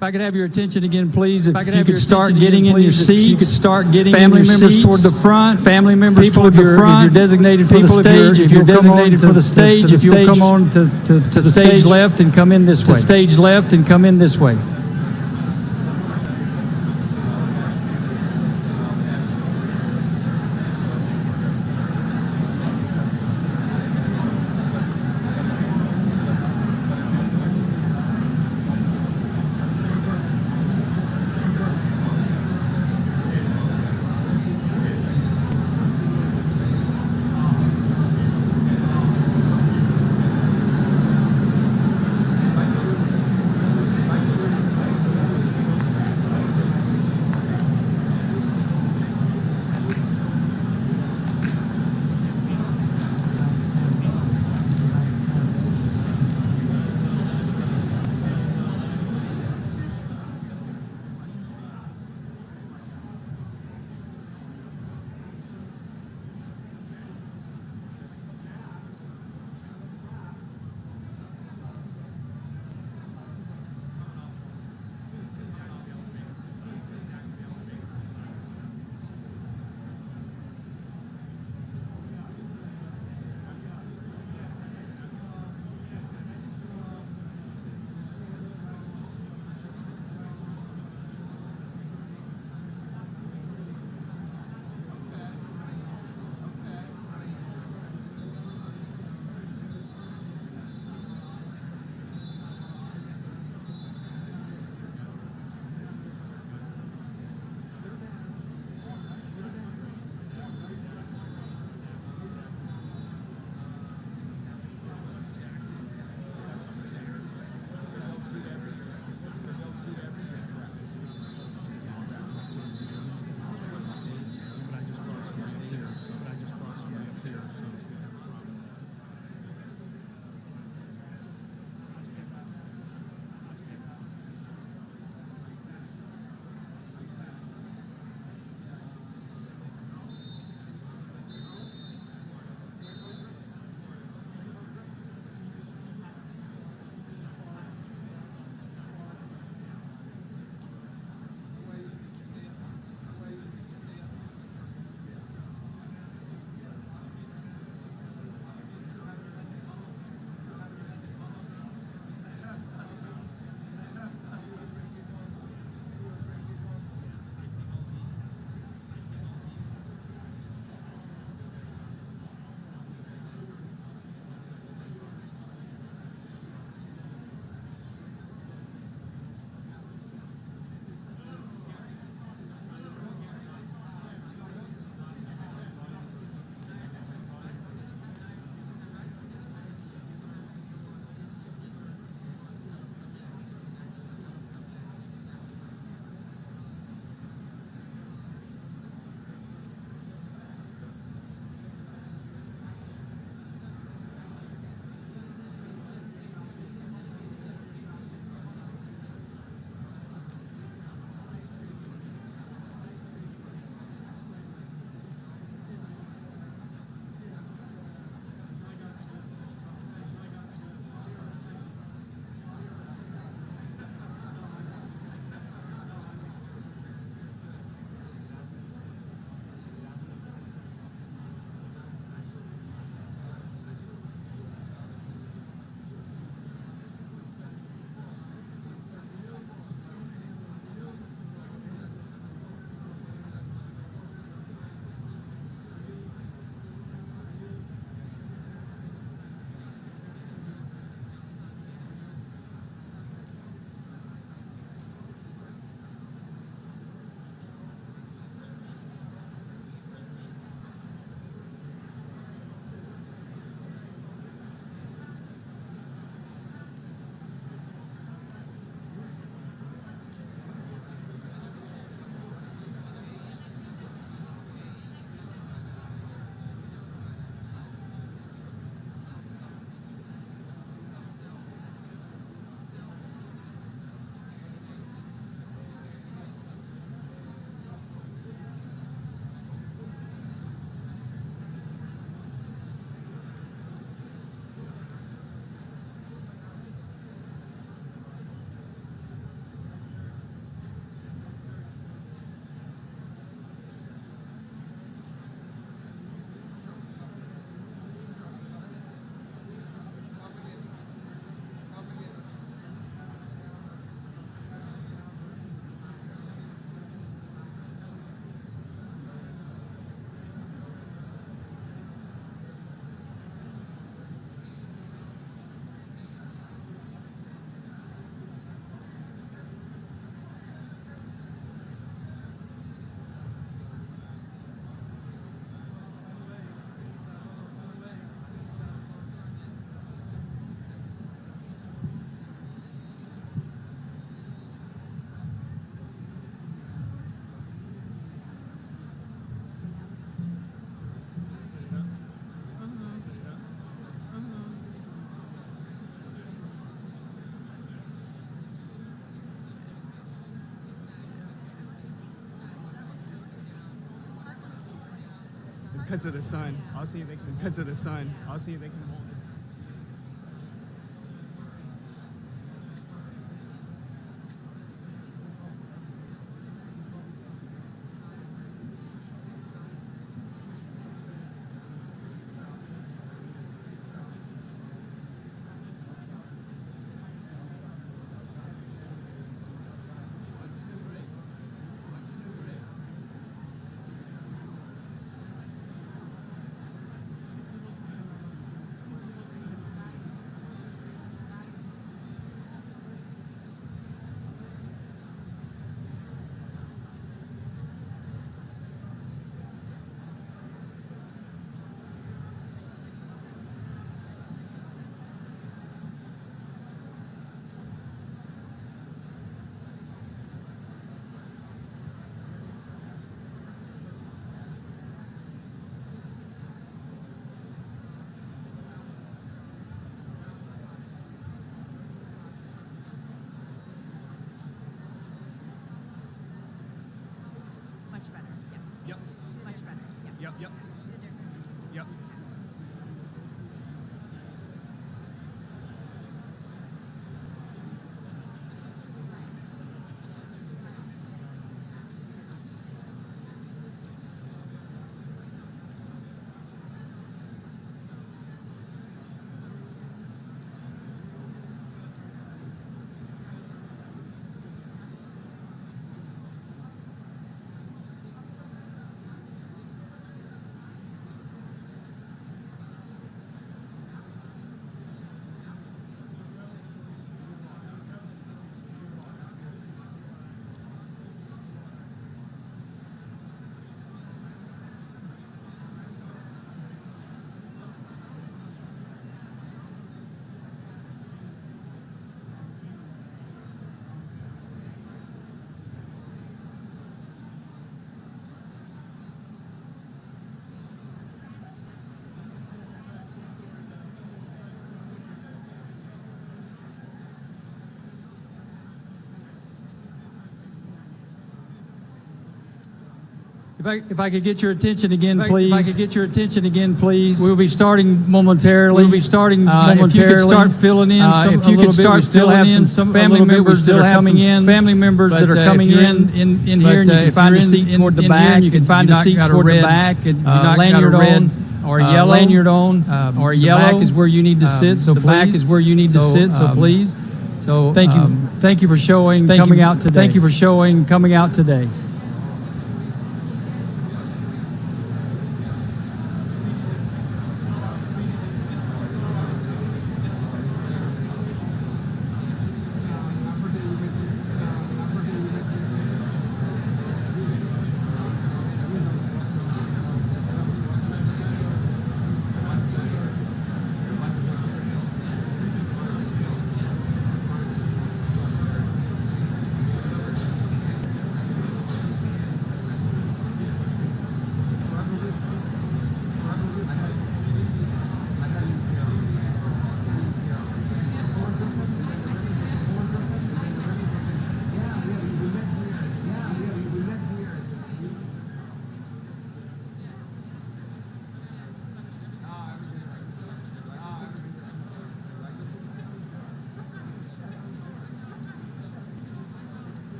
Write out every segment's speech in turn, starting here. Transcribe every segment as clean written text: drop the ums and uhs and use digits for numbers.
If I could have your attention again, please. If you could start getting in your seats. You could start getting family members toward the front. Family members toward the front. If you're designated for the stage, if you're designated for the stage, if you'll come on to the stage left and come in this way. To stage left and come in this way. because of the sun. I'll see if they can, because of the sun. I'll see if they can hold it. Much better. Yep. Yep. Much better. Yep. Yep. See the difference. Yep. If I could get your attention again, please. If I could get your attention again, please. We'll be starting momentarily. We'll be starting momentarily. If you could start filling in some, if you could start filling in some family members that are coming in. Family members that are coming in here, and you can find a seat toward the back. You can find a seat toward the back, and lanyard on or yellow. Lanyard on or yellow. The back is where you need to sit. So the back please. is where you need to sit. So please. So thank you. Thank you for showing coming out today. Thank you for showing coming out today.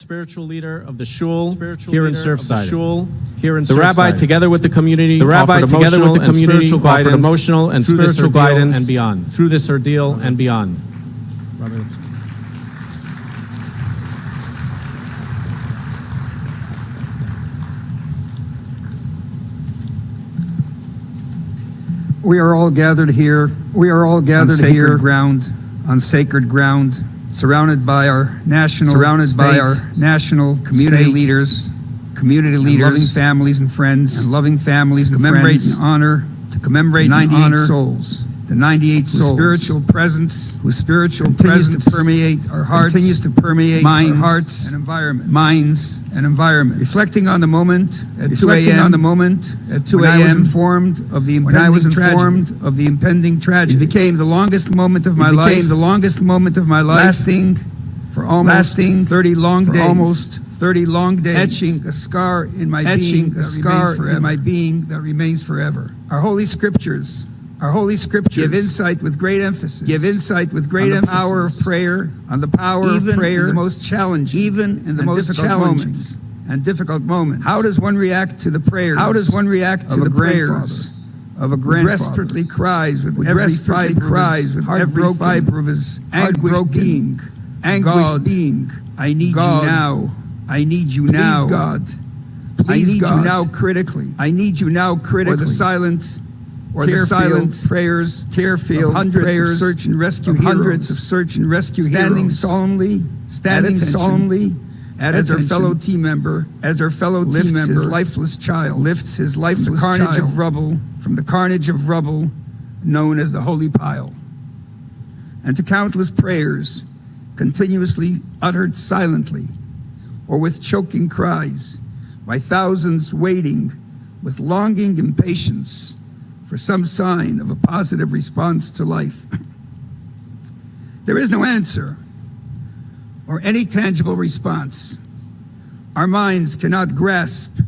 spiritual leader of the shul here in Surfside. The rabbi, together with the community, offered emotional and spiritual guidance and beyond through this ordeal and beyond. We are all gathered here. We are all gathered here on sacred ground, surrounded by our national, community leaders, loving families and friends, to commemorate and honor, the 98 souls. The 98 souls, spiritual presence, whose spiritual presence to permeate our hearts, minds, our hearts and environment. Reflecting on the moment at 2 a.m. When I was informed of the impending tragedy. It became the longest moment of my life. Lasting for almost 30 long days. Etching a scar in my being that remains forever. Our holy scriptures give insight with great emphasis. On the power of prayer, in the most challenging, difficult moments. How does one react to the prayers? Of a grandfather? Desperately cries with every fiber of his anguished being. I need you now. Please, God. I need you now critically. Or the silent prayers, tear-filled hundreds of search and rescue heroes, standing solemnly as their fellow team member lifts his lifeless child from the carnage of rubble known as the holy pile, and to countless prayers continuously uttered silently or with choking cries by thousands waiting with longing impatience for some sign of a positive response to life. There is no answer or any tangible response. Our minds cannot grasp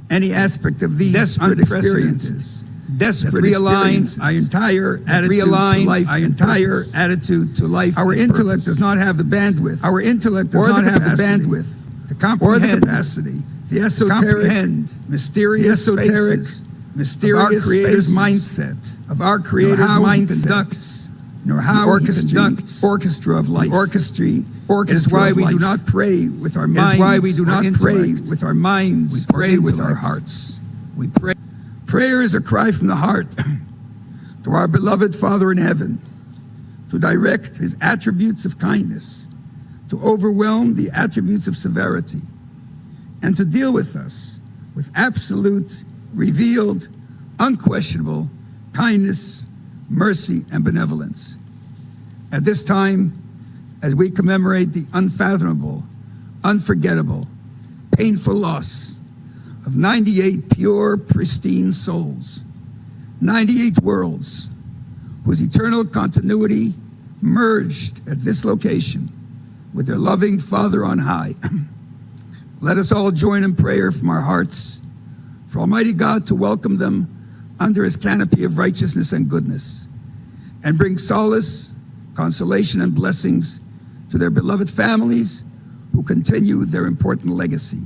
any aspect of these desperate experiences. Realign our entire attitude to life. Our intellect does not have the bandwidth. To comprehend or the capacity. The esoteric, mysterious creator's mindset of our creator's mindset, nor how he conducts orchestra of life. It is why we do not pray with our minds. We pray with our hearts. We pray. Prayer is a cry from the heart to our beloved Father in heaven to direct his attributes of kindness, to overwhelm the attributes of severity, and to deal with us with absolute, revealed, unquestionable kindness, mercy, and benevolence. At this time, as we commemorate the unfathomable, unforgettable, painful loss of 98 pure, pristine souls, 98 worlds, whose eternal continuity merged at this location with their loving Father on high. Let us all join in prayer from our hearts for Almighty God to welcome them under his canopy of righteousness and goodness, and bring solace, consolation, and blessings to their beloved families who continue their important legacy.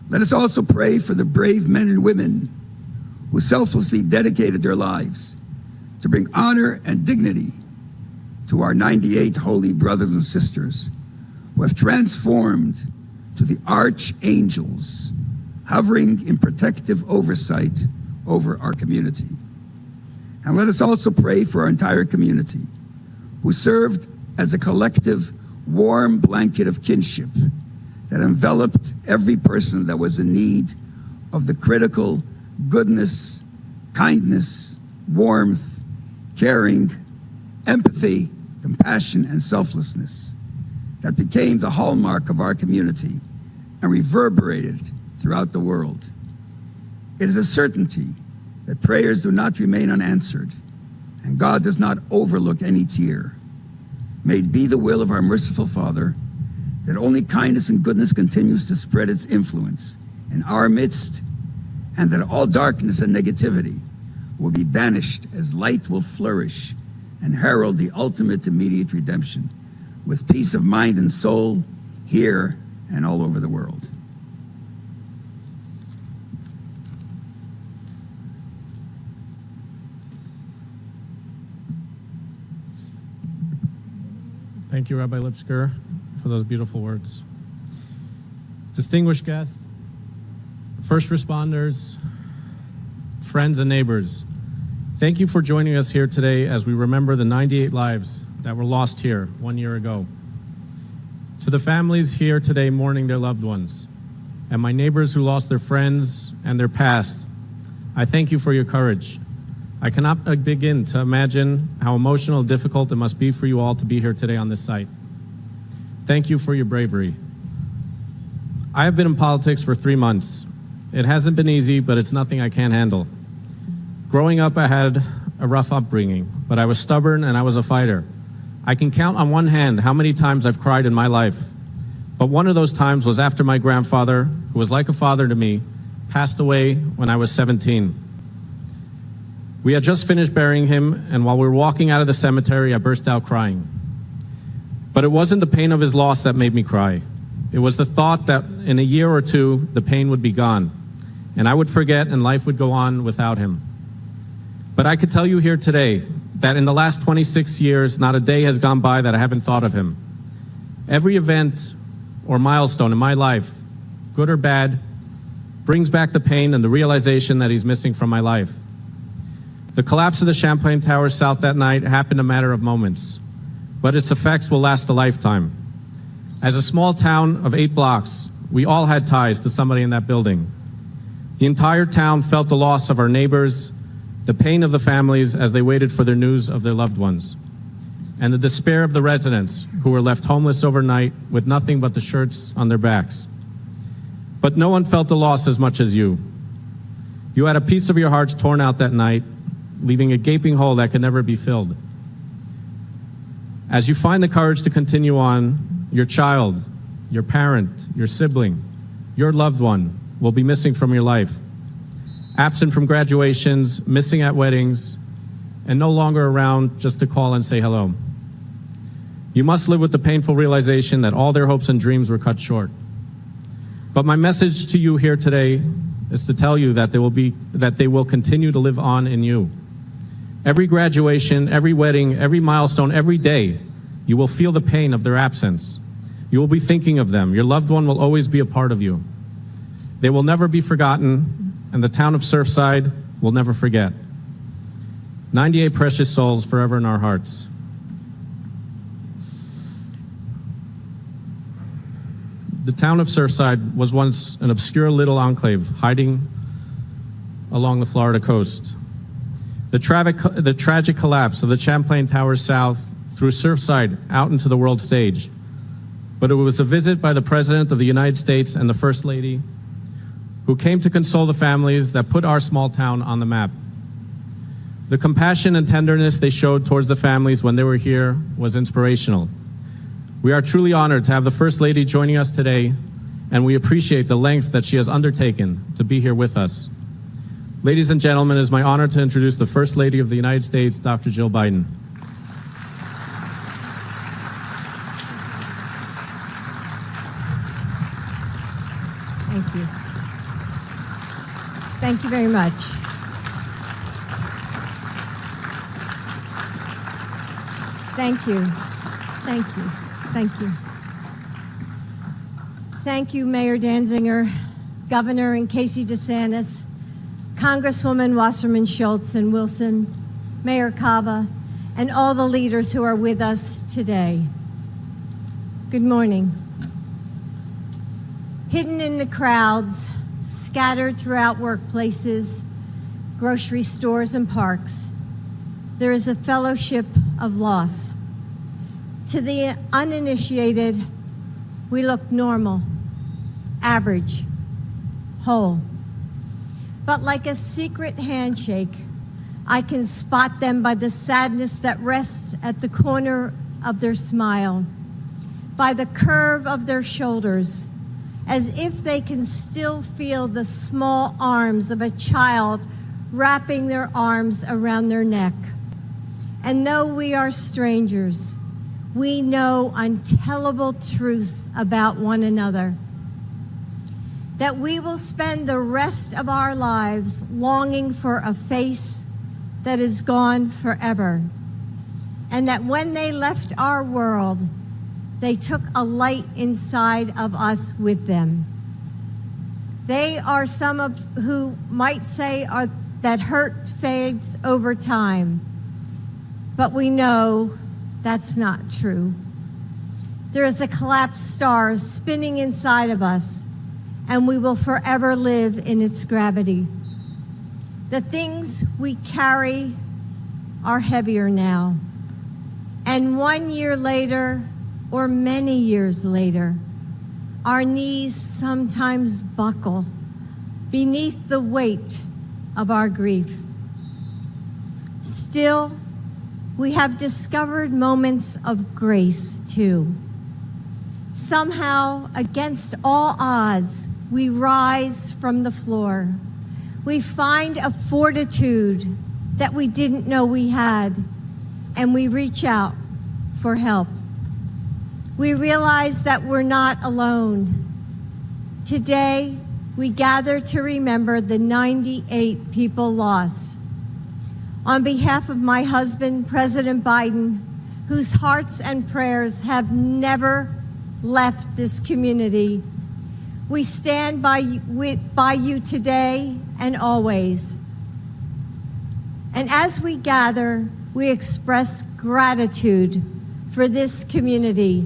Let us also pray for the brave men and women who selflessly dedicated their lives to bring honor and dignity to our 98 holy brothers and sisters who have transformed to the archangels hovering in protective oversight over our community. And let us also pray for our entire community who served as a collective warm blanket of kinship that enveloped every person that was in need of the critical goodness, kindness, warmth, caring, empathy, compassion, and selflessness that became the hallmark of our community and reverberated throughout the world. It is a certainty that prayers do not remain unanswered, and God does not overlook any tear. May it be the will of our merciful Father that only kindness and goodness continues to spread its influence in our midst, and that all darkness and negativity will be banished as light will flourish and herald the ultimate immediate redemption with peace of mind and soul here and all over the world. Thank you, Rabbi Lipsker, for those beautiful words. Distinguished guests, first responders, friends and neighbors, thank you for joining us here today as we remember the 98 lives that were lost here 1 year ago. To the families here today mourning their loved ones, and my neighbors who lost their friends and their past, I thank you for your courage. I cannot begin to imagine how emotional and difficult it must be for you all to be here today on this site. Thank you for your bravery. I have been in politics for 3 months. It hasn't been easy, but it's nothing I can't handle. Growing up, I had a rough upbringing, but I was stubborn and I was a fighter. I can count on one hand how many times I've cried in my life, but one of those times was after my grandfather, who was like a father to me, passed away when I was 17. We had just finished burying him, and while we were walking out of the cemetery, I burst out crying. But it wasn't the pain of his loss that made me cry. It was the thought that in a year or two, the pain would be gone, and I would forget and life would go on without him. But I could tell you here today that in the last 26 years, not a day has gone by that I haven't thought of him. Every event or milestone in my life, good or bad, brings back the pain and the realization that he's missing from my life. The collapse of the Champlain Towers South that night happened in a matter of moments, but its effects will last a lifetime. As a small town of 8 blocks, we all had ties to somebody in that building. The entire town felt the loss of our neighbors, the pain of the families as they waited for their news of their loved ones, and the despair of the residents who were left homeless overnight with nothing but the shirts on their backs. But no one felt the loss as much as you. You had a piece of your hearts torn out that night, leaving a gaping hole that could never be filled. As you find the courage to continue on, your child, your parent, your sibling, your loved one will be missing from your life, absent from graduations, missing at weddings, and no longer around just to call and say hello. You must live with the painful realization that all their hopes and dreams were cut short. But my message to you here today is to tell you that they will continue to live on in you. Every graduation, every wedding, every milestone, every day, you will feel the pain of their absence. You will be thinking of them. Your loved one will always be a part of you. They will never be forgotten, and the town of Surfside will never forget. 98 precious souls forever in our hearts. The town of Surfside was once an obscure little enclave hiding along the Florida coast. The tragic collapse of the Champlain Towers South threw Surfside out into the world stage. But it was a visit by the President of the United States and the First Lady who came to console the families that put our small town on the map. The compassion and tenderness they showed towards the families when they were here was inspirational. We are truly honored to have the First Lady joining us today, and we appreciate the lengths that she has undertaken to be here with us. Ladies and gentlemen, it is my honor to introduce the First Lady of the United States, Dr. Jill Biden. Thank you. Thank you very much. Thank you. Thank you. Thank you. Thank you, Mayor Danziger, Governor and Casey DeSantis, Congresswoman Wasserman Schultz and Wilson, Mayor Cava, and all the leaders who are with us today. Good morning. Hidden in the crowds, scattered throughout workplaces, grocery stores, and parks, there is a fellowship of loss. To the uninitiated, we look normal, average, whole. But like a secret handshake, I can spot them by the sadness that rests at the corner of their smile, by the curve of their shoulders, as if they can still feel the small arms of a child wrapping their arms around their neck. And though we are strangers, we know untellable truths about one another. That we will spend the rest of our lives longing for a face that is gone forever. And that when they left our world, they took a light inside of us with them. They are some of who might say that hurt fades over time, but we know that's not true. There is a collapsed star spinning inside of us, and we will forever live in its gravity. The things we carry are heavier now, and 1 year later, or many years later, our knees sometimes buckle beneath the weight of our grief. Still, we have discovered moments of grace too. Somehow, against all odds, we rise from the floor. We find a fortitude that we didn't know we had, and we reach out for help. We realize that we're not alone. Today, we gather to remember the 98 people lost. On behalf of my husband, President Biden, whose hearts and prayers have never left this community, we stand by you today and always. And as we gather, we express gratitude for this community,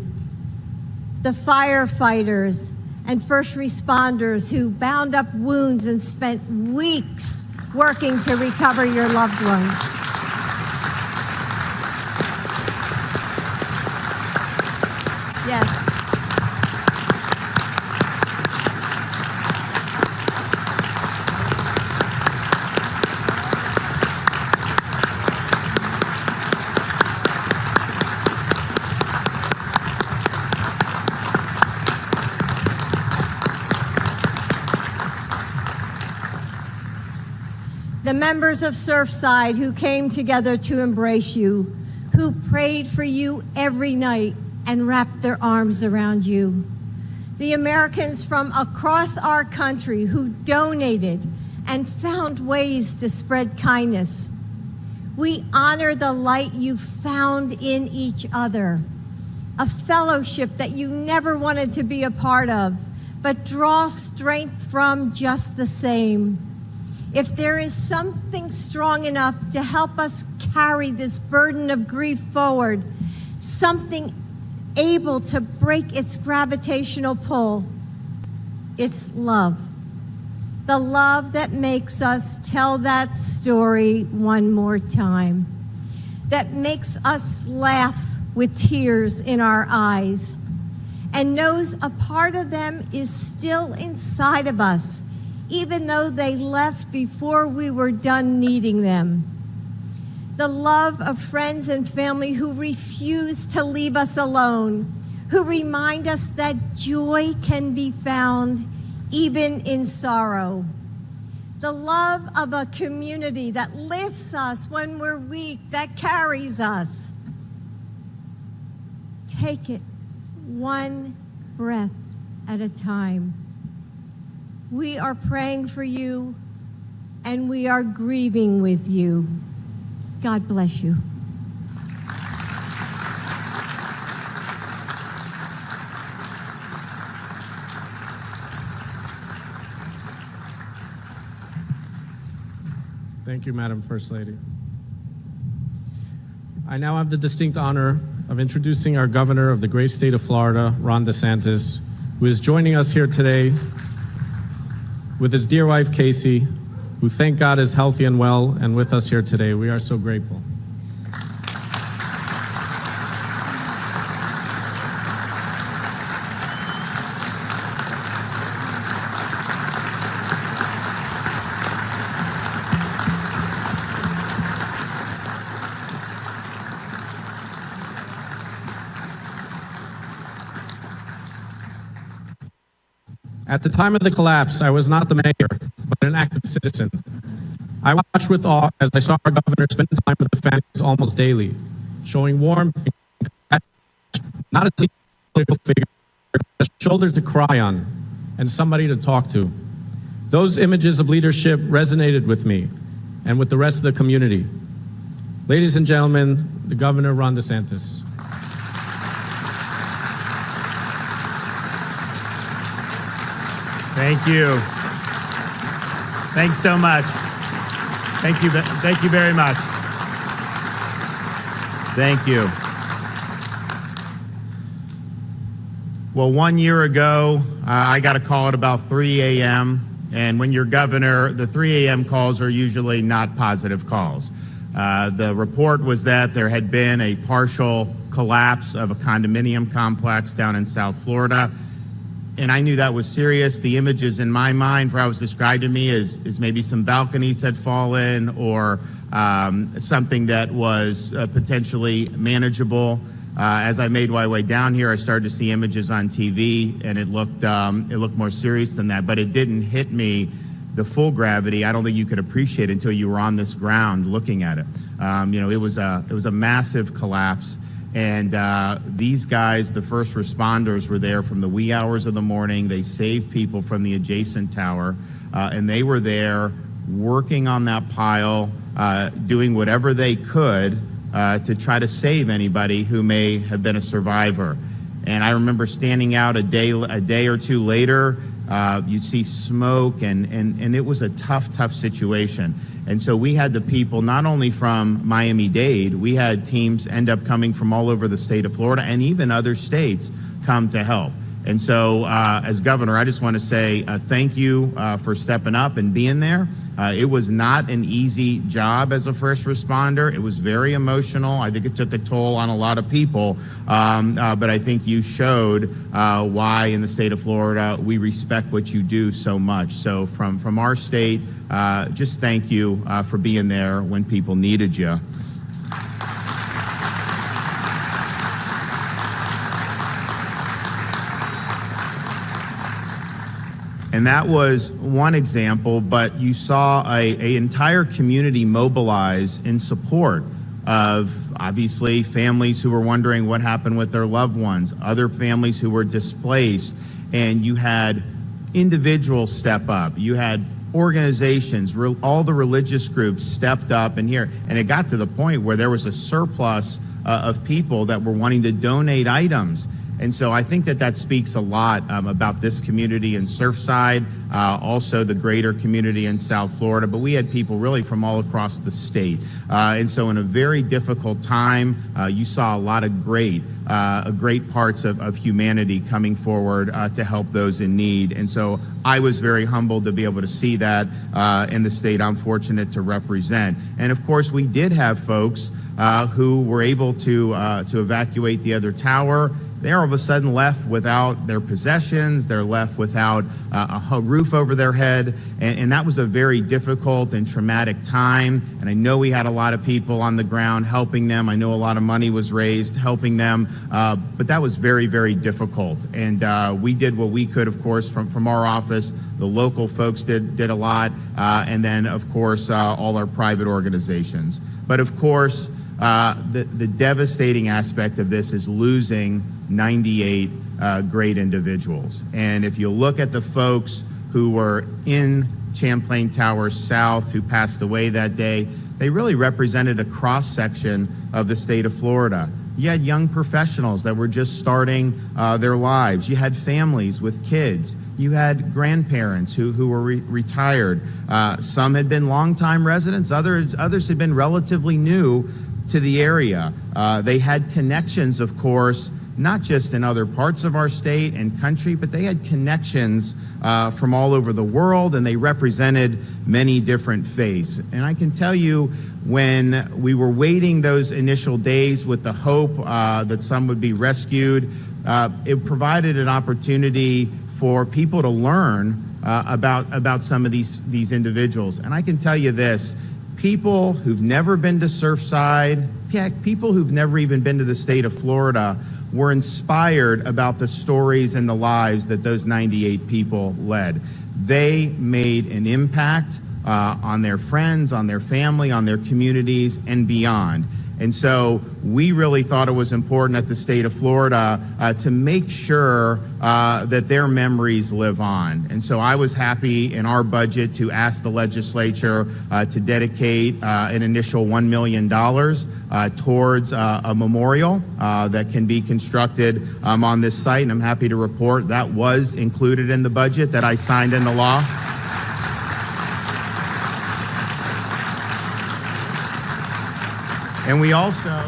the firefighters and first responders who bound up wounds and spent weeks working to recover your loved ones. Yes. The members of Surfside who came together to embrace you, who prayed for you every night and wrapped their arms around you. The Americans from across our country who donated and found ways to spread kindness. We honor the light you found in each other, a fellowship that you never wanted to be a part of, but draw strength from just the same. If there is something strong enough to help us carry this burden of grief forward, something able to break its gravitational pull, it's love. The love that makes us tell that story one more time, that makes us laugh with tears in our eyes, and knows a part of them is still inside of us, even though they left before we were done needing them. The love of friends and family who refuse to leave us alone, who remind us that joy can be found even in sorrow. The love of a community that lifts us when we're weak, that carries us. Take it one breath at a time. We are praying for you, and we are grieving with you. God bless you. Thank you, Madam First Lady. I now have the distinct honor of introducing our governor of the great state of Florida, Ron DeSantis, who is joining us here today with his dear wife, Casey, who thank God is healthy and well and with us here today. We are so grateful. At the time of the collapse, I was not the mayor, but an active citizen. I watched with awe as I saw our governor spend time with the families almost daily, showing warmth and compassion not a political figure, a shoulder to cry on and somebody to talk to. Those images of leadership resonated with me and with the rest of the community. Ladies and gentlemen, the Governor, Ron DeSantis. Thank you. Thanks so much. Thank you very much. Thank you. Well, 1 year ago, I got a call at about 3 a.m., and when you're governor, the 3 a.m. calls are usually not positive calls. The report was that there had been a partial collapse of a condominium complex down in South Florida, and I knew that was serious. The images in my mind for how it was described to me is maybe some balconies had fallen or something that was potentially manageable. As I made my way down here, I started to see images on TV, and it looked more serious than that. But it didn't hit me the full gravity. I don't think you could appreciate it until you were on this ground looking at it. It was a massive collapse. And these guys, the first responders, were there from the wee hours of the morning. They saved people from the adjacent tower, and they were there working on that pile, doing whatever they could to try to save anybody who may have been a survivor. And I remember standing out a day or two later. You see smoke, and it was a tough situation. And so we had the people not only from Miami-Dade, we had teams end up coming from all over the state of Florida and even other states come to help. And so as governor, I just want to say thank you for stepping up and being there. It was not an easy job as a first responder. It was very emotional. I think it took a toll on a lot of people. But I think you showed why in the state of Florida we respect what you do so much. So from our state, just thank you for being there when people needed you. And that was one example, but you saw an entire community mobilize in support of, obviously, families who were wondering what happened with their loved ones, other families who were displaced, and you had individuals step up. You had organizations, all the religious groups stepped up and it got to the point where there was a surplus of people that were wanting to donate items. And so I think that speaks a lot about this community in Surfside, also the greater community in South Florida. But we had people really from all across the state. And so in a very difficult time, you saw a lot of great parts of humanity coming forward to help those in need. And so I was very humbled to be able to see that in the state I'm fortunate to represent. And of course, we did have folks who were able to evacuate the other tower. They're all of a sudden left without their possessions. They're left without a roof over their head. And that was a very difficult and traumatic time. And I know we had a lot of people on the ground helping them. I know a lot of money was raised helping them. But that was very, very difficult. And we did what we could, of course, from our office. The local folks did a lot. And then, of course, all our private organizations. But, of course, the devastating aspect of this is losing 98 great individuals. And if you look at the folks who were in Champlain Towers South who passed away that day, they really represented a cross-section of the state of Florida. You had young professionals that were just starting their lives. You had families with kids. You had grandparents who were retired. Some had been longtime residents. Others had been relatively new to the area. They had connections, of course, not just in other parts of our state and country, but they had connections from all over the world, and they represented many different faiths. And I can tell you, when we were waiting those initial days with the hope that some would be rescued, it provided an opportunity for people to learn about some of these individuals. And I can tell you this, people who've never been to Surfside, people who've never even been to the state of Florida, were inspired about the stories and the lives that those 98 people led. They made an impact on their friends, on their family, on their communities, and beyond. And so we really thought it was important at the state of Florida to make sure that their memories live on. And so I was happy in our budget to ask the legislature to dedicate an initial $1 million towards a memorial that can be constructed on this site. And I'm happy to report that was included in the budget that I signed into law. And we also,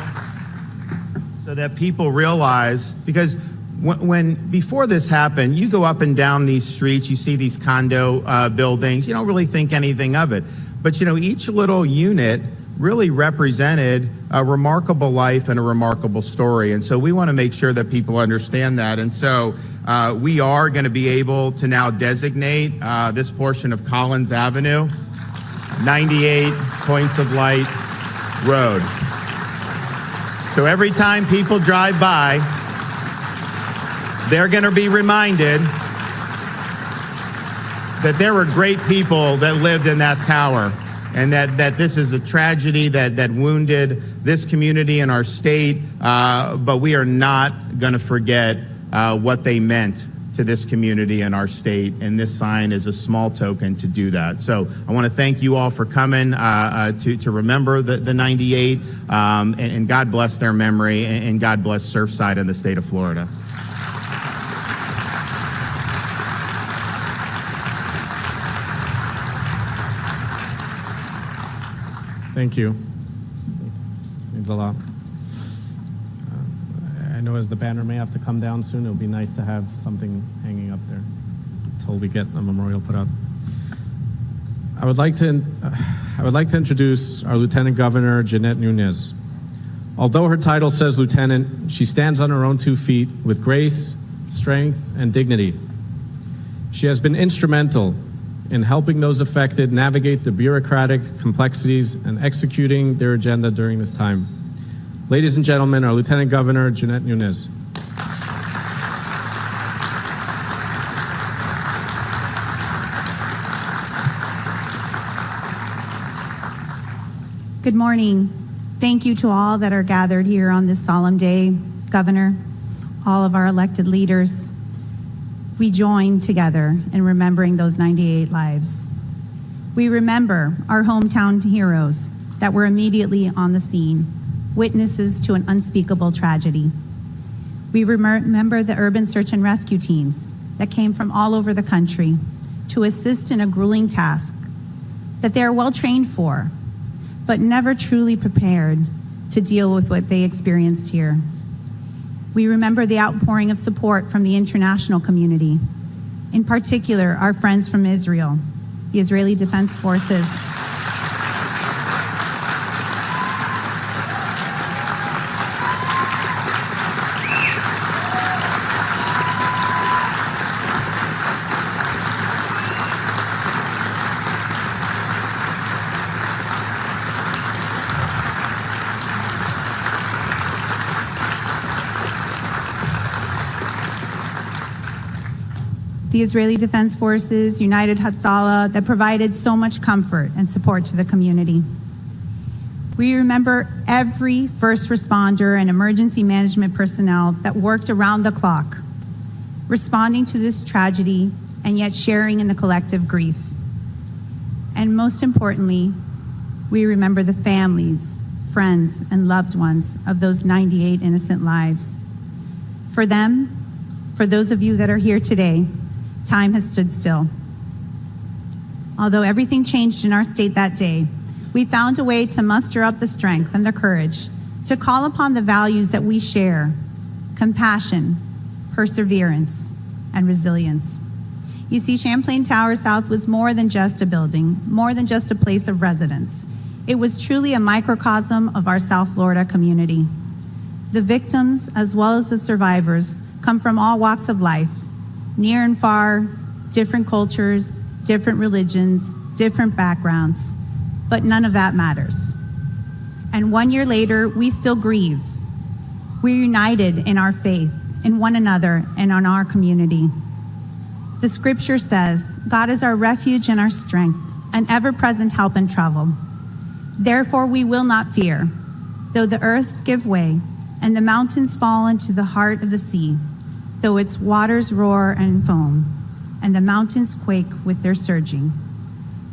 so that people realize, because when before this happened, you go up and down these streets, you see these condo buildings, you don't really think anything of it. But each little unit really represented a remarkable life and a remarkable story. And so we want to make sure that people understand that. And so we are going to be able to now designate this portion of Collins Avenue, 98 Points of Light Road. So every time people drive by, they're going to be reminded that there were great people that lived in that tower, and that this is a tragedy that wounded this community and our state, but we are not going to forget what they meant to this community and our state, and this sign is a small token to do that. So I want to thank you all for coming to remember the 98, and God bless their memory, and God bless Surfside and the state of Florida. Thank you. Means a lot. I know as the banner may have to come down soon, it would be nice to have something hanging up there until we get the memorial put up. I would like to introduce our Lieutenant Governor, Jeanette Nunez. Although her title says lieutenant, she stands on her own 2 feet with grace, strength, and dignity. She has been instrumental in helping those affected navigate the bureaucratic complexities and executing their agenda during this time. Ladies and gentlemen, our Lieutenant Governor, Jeanette Nunez. Good morning. Thank you to all that are gathered here on this solemn day, Governor, all of our elected leaders. We join together in remembering those 98 lives. We remember our hometown heroes that were immediately on the scene, witnesses to an unspeakable tragedy. We remember the urban search and rescue teams that came from all over the country to assist in a grueling task that they are well trained for, but never truly prepared to deal with what they experienced here. We remember the outpouring of support from the international community, in particular, our friends from Israel, the Israeli Defense Forces. The Israeli Defense Forces, United Hatzalah, that provided so much comfort and support to the community. We remember every first responder and emergency management personnel that worked around the clock, responding to this tragedy and yet sharing in the collective grief. And most importantly, we remember the families, friends, and loved ones of those 98 innocent lives. For them, for those of you that are here today, time has stood still. Although everything changed in our state that day, we found a way to muster up the strength and the courage to call upon the values that we share: compassion, perseverance, and resilience. You see, Champlain Tower South was more than just a building, more than just a place of residence. It was truly a microcosm of our South Florida community. The victims, as well as the survivors, come from all walks of life, near and far, different cultures, different religions, different backgrounds, but none of that matters. And 1 year later, we still grieve. We're united in our faith, in one another, and on our community. The scripture says, God is our refuge and our strength, an ever-present help in trouble. Therefore, we will not fear. Though the earth give way, and the mountains fall into the heart of the sea, though its waters roar and foam, and the mountains quake with their surging,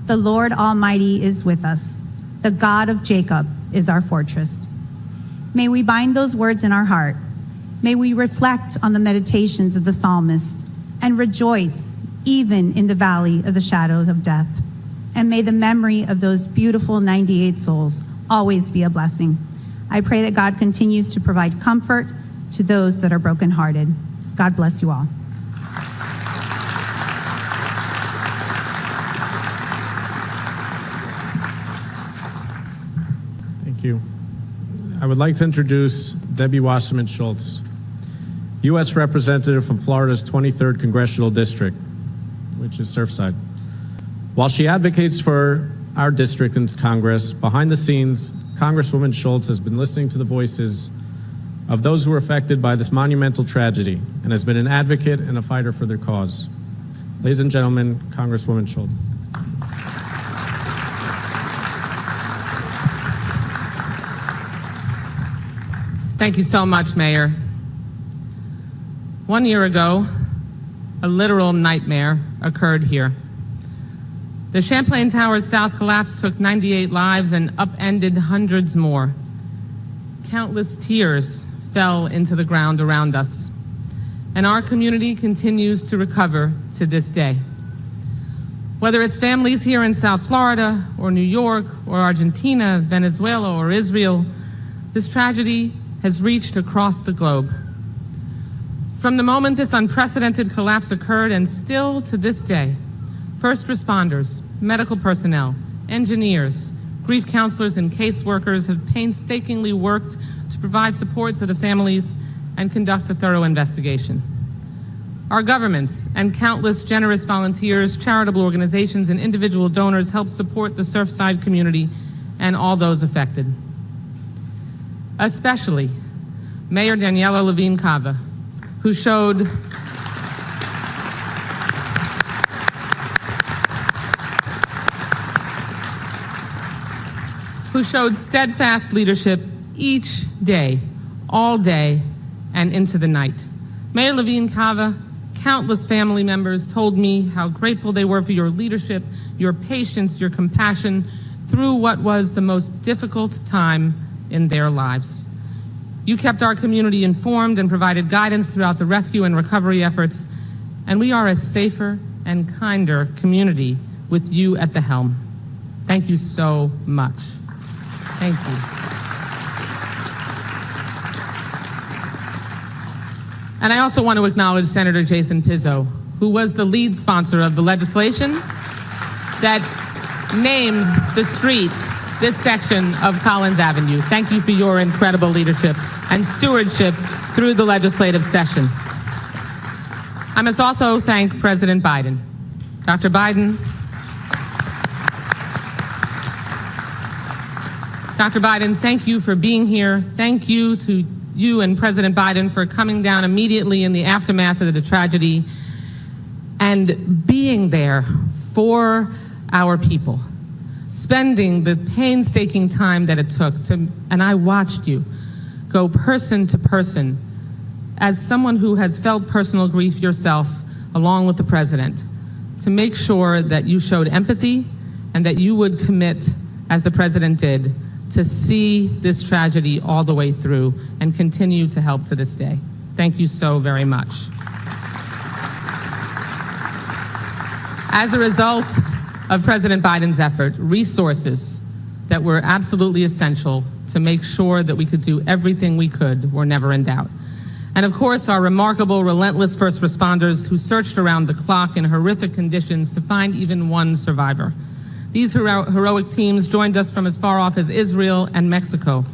the Lord Almighty is with us. The God of Jacob is our fortress. May we bind those words in our heart. May we reflect on the meditations of the psalmist and rejoice even in the valley of the shadows of death. And may the memory of those beautiful 98 souls always be a blessing. I pray that God continues to provide comfort to those that are brokenhearted. God bless you all. Thank you. I would like to introduce Debbie Wasserman Schultz, U.S. Representative from Florida's 23rd Congressional District, which is Surfside. While she advocates for our district in Congress, behind the scenes, Congresswoman Schultz has been listening to the voices of those who were affected by this monumental tragedy and has been an advocate and a fighter for their cause. Ladies and gentlemen, Congresswoman Schultz. Thank you so much, Mayor. 1 year ago, a literal nightmare occurred here. The Champlain Towers South collapse took 98 lives and upended hundreds more. Countless tears fell into the ground around us, and our community continues to recover to this day. Whether it's families here in South Florida, or New York, or Argentina, Venezuela, or Israel, this tragedy has reached across the globe. From the moment this unprecedented collapse occurred and still to this day, first responders, medical personnel, engineers, grief counselors, and caseworkers have painstakingly worked to provide support to the families and conduct a thorough investigation. Our governments and countless generous volunteers, charitable organizations, and individual donors help support the Surfside community and all those affected. Especially Mayor Daniela Levine Cava, who showed steadfast leadership each day, all day, and into the night. Mayor Levine Cava, countless family members told me how grateful they were for your leadership, your patience, your compassion through what was the most difficult time in their lives. You kept our community informed and provided guidance throughout the rescue and recovery efforts, and we are a safer and kinder community with you at the helm. Thank you so much. Thank you. And I also want to acknowledge Senator Jason Pizzo, who was the lead sponsor of the legislation that named the street this section of Collins Avenue. Thank you for your incredible leadership and stewardship through the legislative session. I must also thank President Biden. Dr. Biden, thank you for being here. Thank you to you and President Biden for coming down immediately in the aftermath of the tragedy and being there for our people, spending the painstaking time that it took to, and I watched you go person to person as someone who has felt personal grief yourself, along with the president, to make sure that you showed empathy and that you would commit, as the president did, to see this tragedy all the way through and continue to help to this day. Thank you so very much. As a result of President Biden's effort, resources that were absolutely essential to make sure that we could do everything we could were never in doubt. And of course, our remarkable, relentless first responders who searched around the clock in horrific conditions to find even one survivor. These heroic teams joined us from as far off as Israel and Mexico.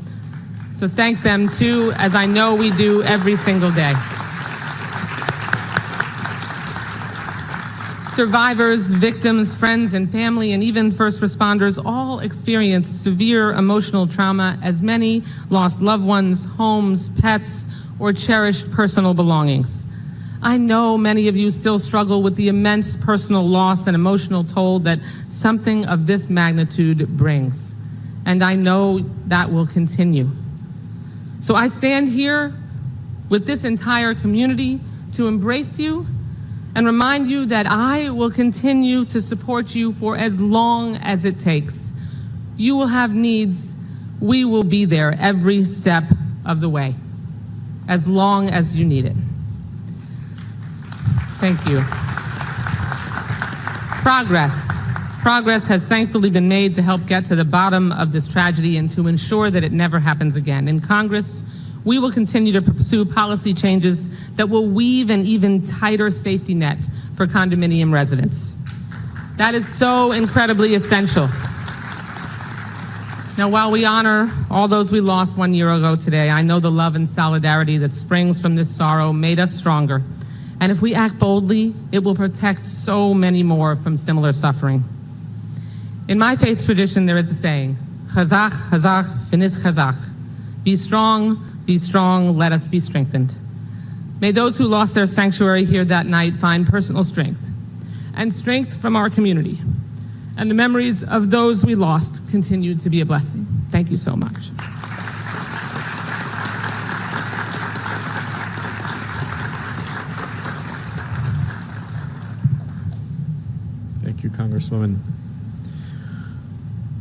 So thank them too, as I know we do every single day. Survivors, victims, friends and family, and even first responders all experienced severe emotional trauma, as many lost loved ones, homes, pets, or cherished personal belongings. I know many of you still struggle with the immense personal loss and emotional toll that something of this magnitude brings, and I know that will continue. So I stand here with this entire community to embrace you and remind you that I will continue to support you for as long as it takes. You will have needs. We will be there every step of the way, as long as you need it. Thank you. Progress has thankfully been made to help get to the bottom of this tragedy and to ensure that it never happens again. In Congress, we will continue to pursue policy changes that will weave an even tighter safety net for condominium residents. That is so incredibly essential. Now, while we honor all those we lost 1 year ago today, I know the love and solidarity that springs from this sorrow made us stronger. And if we act boldly, it will protect so many more from similar suffering. In my faith tradition, there is a saying, Chazak, Chazak, Finis Chazak. Be strong, let us be strengthened. May those who lost their sanctuary here that night find personal strength and strength from our community. And the memories of those we lost continue to be a blessing. Thank you so much. Thank you, Congresswoman.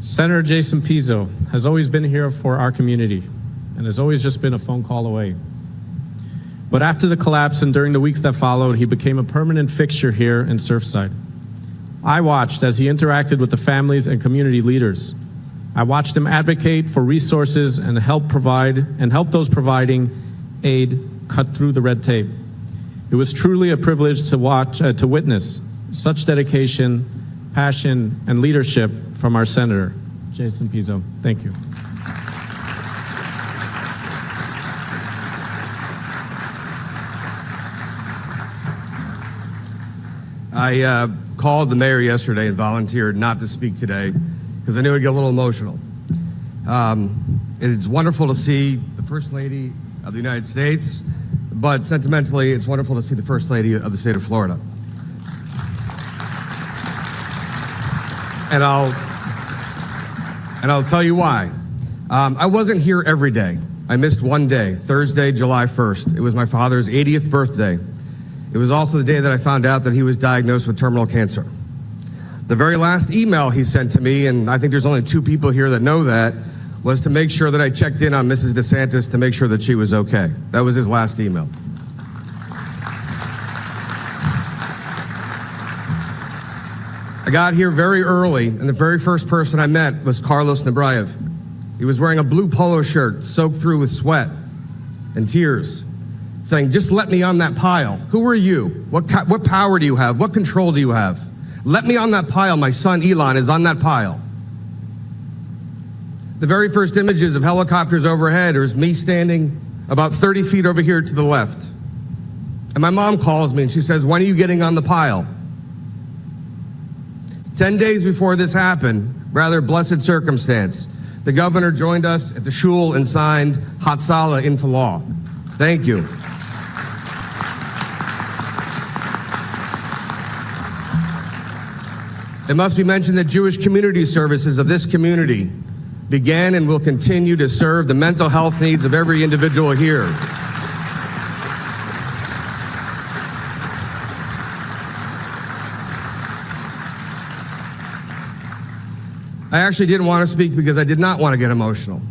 Senator Jason Pizzo has always been here for our community and has always just been a phone call away. But after the collapse and during the weeks that followed, he became a permanent fixture here in Surfside. I watched as he interacted with the families and community leaders. I watched him advocate for resources and help those providing aid cut through the red tape. It was truly a privilege to witness such dedication, passion, and leadership from our Senator, Jason Pizzo. Thank you. I called the mayor yesterday and volunteered not to speak today because I knew I'd get a little emotional. It's wonderful to see the First Lady of the United States, but sentimentally, it's wonderful to see the First Lady of the state of Florida. And I'll tell you why. I wasn't here every day. I missed one day, Thursday, July 1st. It was my father's 80th birthday. It was also the day that I found out that he was diagnosed with terminal cancer. The very last email he sent to me, and I think there's only 2 people here that know that, was to make sure that I checked in on Mrs. DeSantis to make sure that she was okay. That was his last email. I got here very early, and the very first person I met was Carlos Nebrayev. He was wearing a blue polo shirt soaked through with sweat and tears, saying, "Just let me on that pile. Who are you? What power do you have? What control do you have? Let me on that pile. My son Elon is on that pile." The very first images of helicopters overhead is me standing about 30 feet over here to the left. And my mom calls me and she says, "When are you getting on the pile?" 10 days before this happened, rather blessed circumstance, the governor joined us at the shul and signed Hatzalah into law. Thank you. It must be mentioned that Jewish community services of this community began and will continue to serve the mental health needs of every individual here. I actually didn't want to speak because I did not want to get emotional.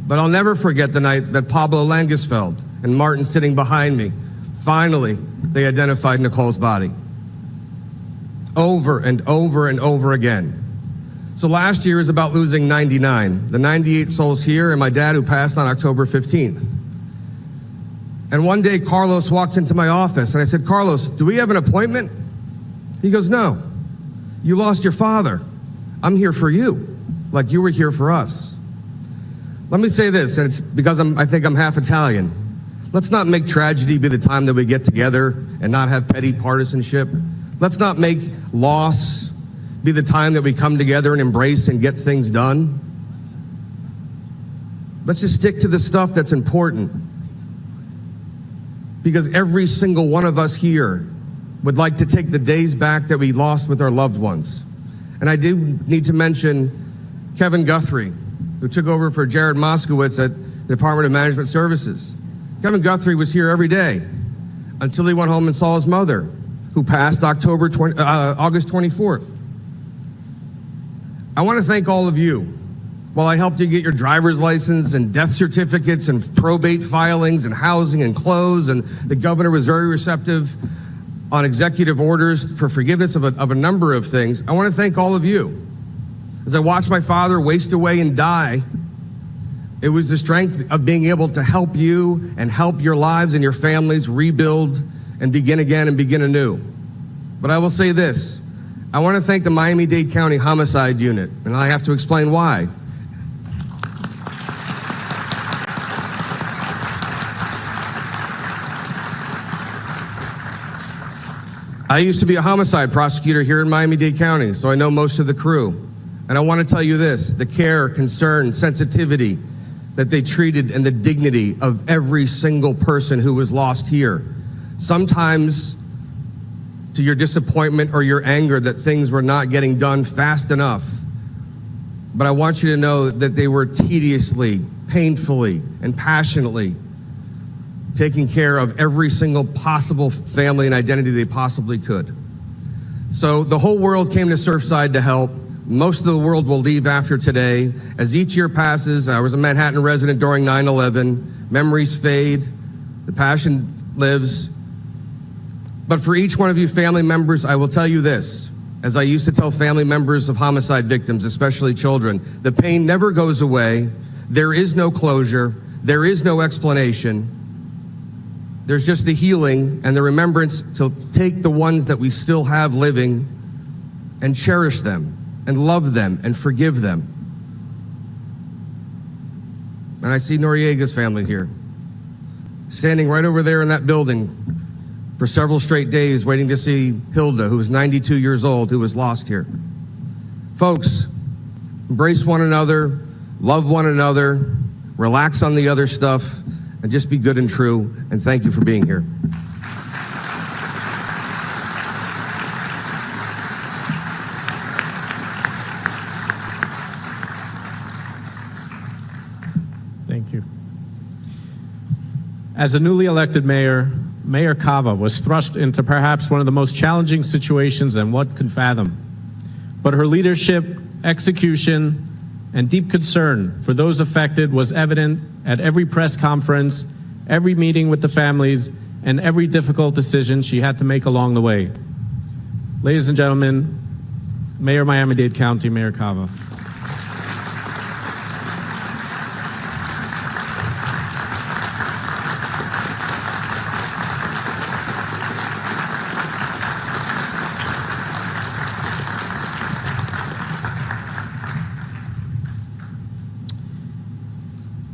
But I'll never forget the night that Pablo Langesfeld and Martin sitting behind me, finally, they identified Nicole's body. Over and over and over again. So last year is about losing 99, the 98 souls here, and my dad who passed on October 15th. And one day Carlos walks into my office and I said, "Carlos, do we have an appointment?" He goes, "No, you lost your father. I'm here for you, like you were here for us." Let me say this, and it's because I think I'm half Italian. Let's not make tragedy be the time that we get together and not have petty partisanship. Let's not make loss be the time that we come together and embrace and get things done. Let's just stick to the stuff that's important. Because every single one of us here would like to take the days back that we lost with our loved ones. And I do need to mention Kevin Guthrie, who took over for Jared Moskowitz at the Department of Management Services. Kevin Guthrie was here every day until he went home and saw his mother, who passed August 24th. I want to thank all of you. While I helped you get your driver's license and death certificates and probate filings and housing and clothes, and the governor was very receptive on executive orders for forgiveness of a number of things, I want to thank all of you. As I watched my father waste away and die, it was the strength of being able to help you and help your lives and your families rebuild and begin again and begin anew. But I will say this, I want to thank the Miami-Dade County Homicide Unit, and I have to explain why. I used to be a homicide prosecutor here in Miami-Dade County, so I know most of the crew. And I want to tell you this, the care, concern, sensitivity that they treated and the dignity of every single person who was lost here. Sometimes to your disappointment or your anger that things were not getting done fast enough. But I want you to know that they were tediously, painfully, and passionately taking care of every single possible family and identity they possibly could. So the whole world came to Surfside to help. Most of the world will leave after today. As each year passes, I was a Manhattan resident during 9/11. Memories fade, the passion lives. But for each one of you family members, I will tell you this, as I used to tell family members of homicide victims, especially children, the pain never goes away. There is no closure. There is no explanation. There's just the healing and the remembrance to take the ones that we still have living and cherish them and love them and forgive them. And I see Noriega's family here, standing right over there in that building for several straight days waiting to see Hilda, who was 92 years old, who was lost here. Folks, embrace one another, love one another, relax on the other stuff, and just be good and true, and thank you for being here. Thank you. As a newly elected mayor, Mayor Cava was thrust into perhaps one of the most challenging situations and one could fathom. But her leadership, execution, and deep concern for those affected was evident at every press conference, every meeting with the families, and every difficult decision she had to make along the way. Ladies and gentlemen, Mayor Miami-Dade County, Mayor Cava.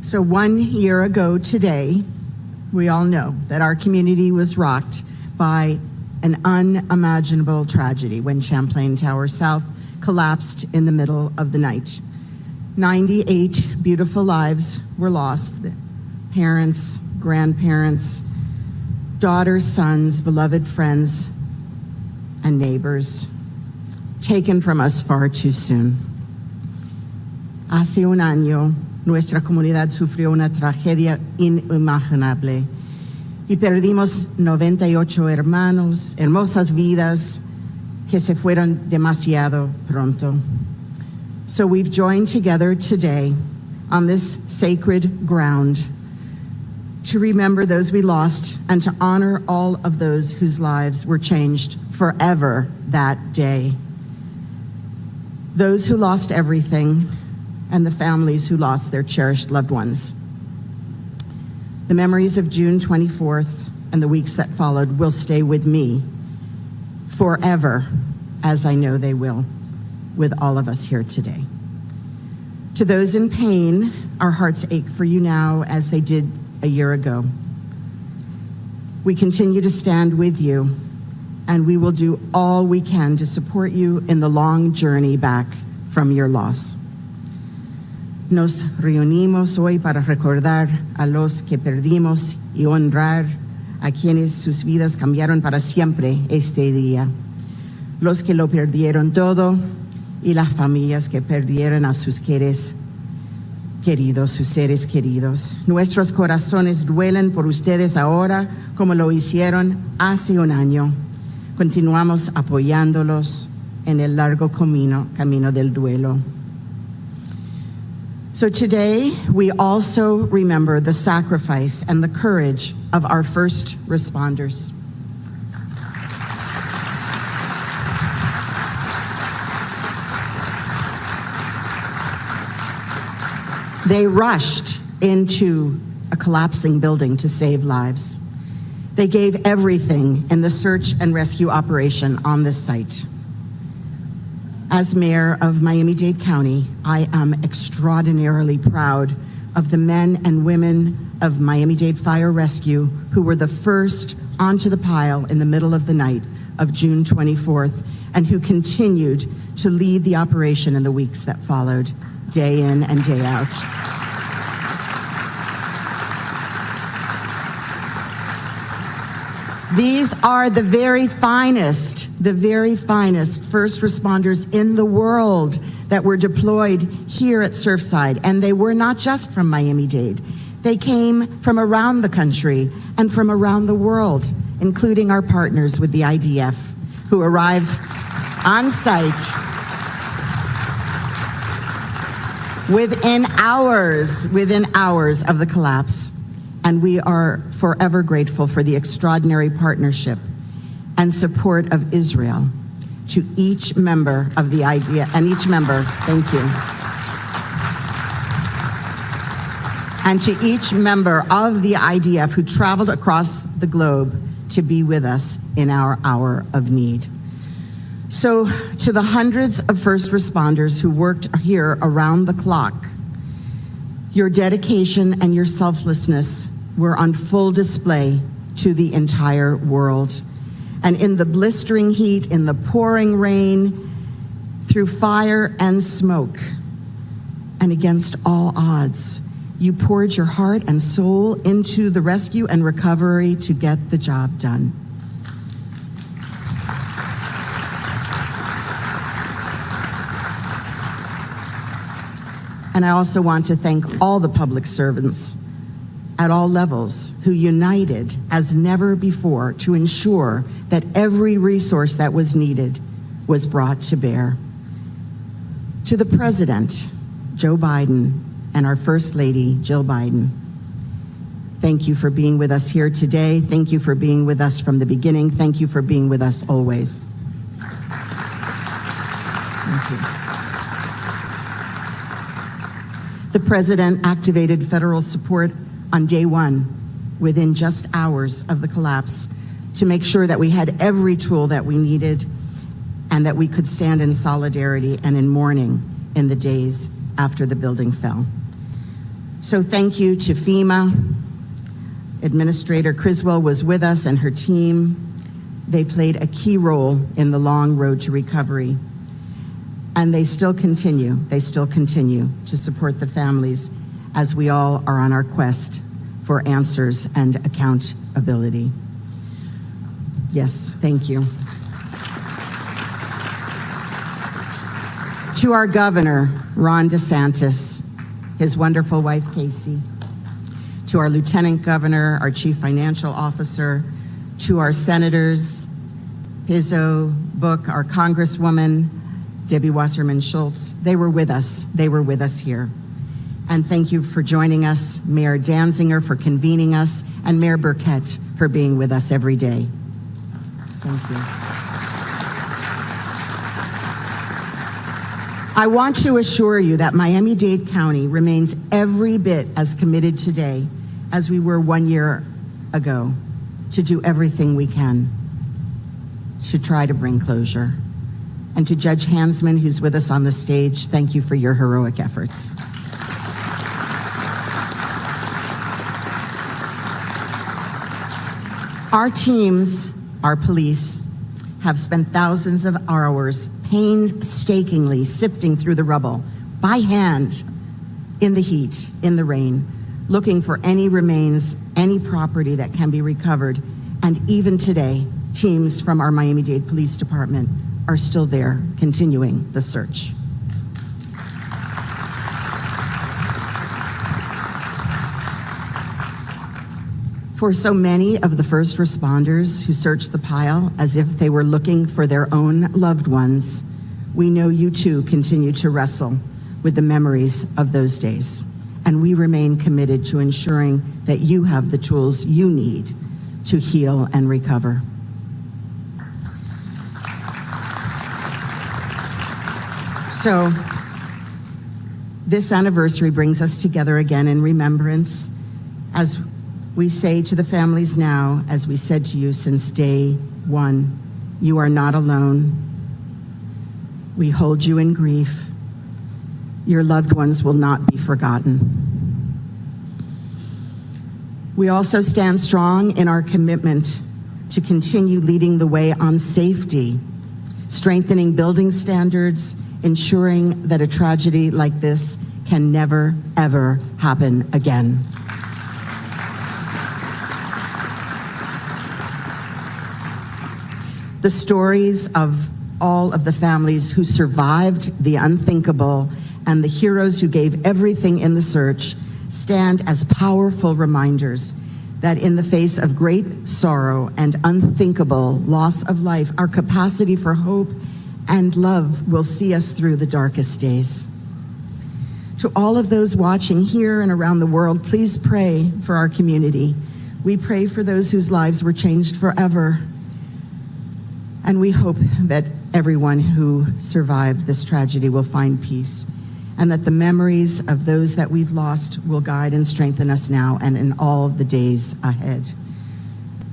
So 1 year ago today, we all know that our community was rocked by an unimaginable tragedy when Champlain Tower South collapsed in the middle of the night. 98 beautiful lives were lost. Parents, grandparents, daughters, sons, beloved friends, and neighbors, taken from us far too soon. Hace un año, nuestra comunidad sufrió una tragedia inimaginable y perdimos 98 hermanos, hermosas vidas que se fueron demasiado pronto. So we've joined together today on this sacred ground to remember those we lost and to honor all of those whose lives were changed forever that day. Those who lost everything, and the families who lost their cherished loved ones. The memories of June 24th and the weeks that followed will stay with me forever, as I know they will with all of us here today. To those in pain, our hearts ache for you now as they did a year ago. We continue to stand with you, and we will do all we can to support you in the long journey back from your loss. Nos reunimos hoy para recordar a los que perdimos y honrar a quienes sus vidas cambiaron para siempre este día. Los que lo perdieron todo y las familias que perdieron a sus queridos, sus seres queridos. Nuestros corazones duelen por ustedes ahora como lo hicieron hace un año. Continuamos apoyándolos en el largo camino del duelo. So today, we also remember the sacrifice and the courage of our first responders. They rushed into a collapsing building to save lives. They gave everything in the search and rescue operation on this site. As mayor of Miami-Dade County, I am extraordinarily proud of the men and women of Miami-Dade Fire Rescue who were the first onto the pile in the middle of the night of June 24th and who continued to lead the operation in the weeks that followed, day in and day out. These are the very finest first responders in the world that were deployed here at Surfside. And they were not just from Miami-Dade. They came from around the country and from around the world, including our partners with the IDF, who arrived on site within hours of the collapse. And we are forever grateful for the extraordinary partnership and support of Israel. To each member of the IDF, and each member, thank you. And to each member of the IDF who traveled across the globe to be with us in our hour of need. So to the hundreds of first responders who worked here around the clock, your dedication and your selflessness were on full display to the entire world. And in the blistering heat, in the pouring rain, through fire and smoke, and against all odds, you poured your heart and soul into the rescue and recovery to get the job done. And I also want to thank all the public servants at all levels who united as never before to ensure that every resource that was needed was brought to bear. To the President, Joe Biden, and our First Lady, Jill Biden, thank you for being with us here today. Thank you for being with us from the beginning. Thank you for being with us always. Thank you. The President activated federal support on day one, within just hours of the collapse, to make sure that we had every tool that we needed and that we could stand in solidarity and in mourning in the days after the building fell. So thank you to FEMA. Administrator Criswell was with us and her team. They played a key role in the long road to recovery. And they still continue to support the families as we all are on our quest for answers and accountability. Yes, thank you. To our governor, Ron DeSantis, his wonderful wife, Casey, to our lieutenant governor, our chief financial officer, to our senators, Pizzo, Book, our congresswoman, Debbie Wasserman Schultz, they were with us here. And thank you for joining us, Mayor Danziger for convening us, and Mayor Burkett for being with us every day. Thank you. I want to assure you that Miami-Dade County remains every bit as committed today as we were 1 year ago to do everything we can to try to bring closure. And to Judge Hansman, who's with us on the stage, thank you for your heroic efforts. Our teams, our police, have spent thousands of hours painstakingly sifting through the rubble by hand, in the heat, in the rain, looking for any remains, any property that can be recovered. And even today, teams from our Miami-Dade Police Department are still there, continuing the search. For so many of the first responders who searched the pile as if they were looking for their own loved ones, we know you too continue to wrestle with the memories of those days. And we remain committed to ensuring that you have the tools you need to heal and recover. So, this anniversary brings us together again in remembrance as we say to the families now, as we said to you since day one, you are not alone. We hold you in grief. Your loved ones will not be forgotten. We also stand strong in our commitment to continue leading the way on safety, strengthening building standards, ensuring that a tragedy like this can never, ever happen again. The stories of all of the families who survived the unthinkable and the heroes who gave everything in the search stand as powerful reminders that in the face of great sorrow and unthinkable loss of life, our capacity for hope and love will see us through the darkest days. To all of those watching here and around the world, please pray for our community. We pray for those whose lives were changed forever. And we hope that everyone who survived this tragedy will find peace, and that the memories of those that we've lost will guide and strengthen us now and in all the days ahead.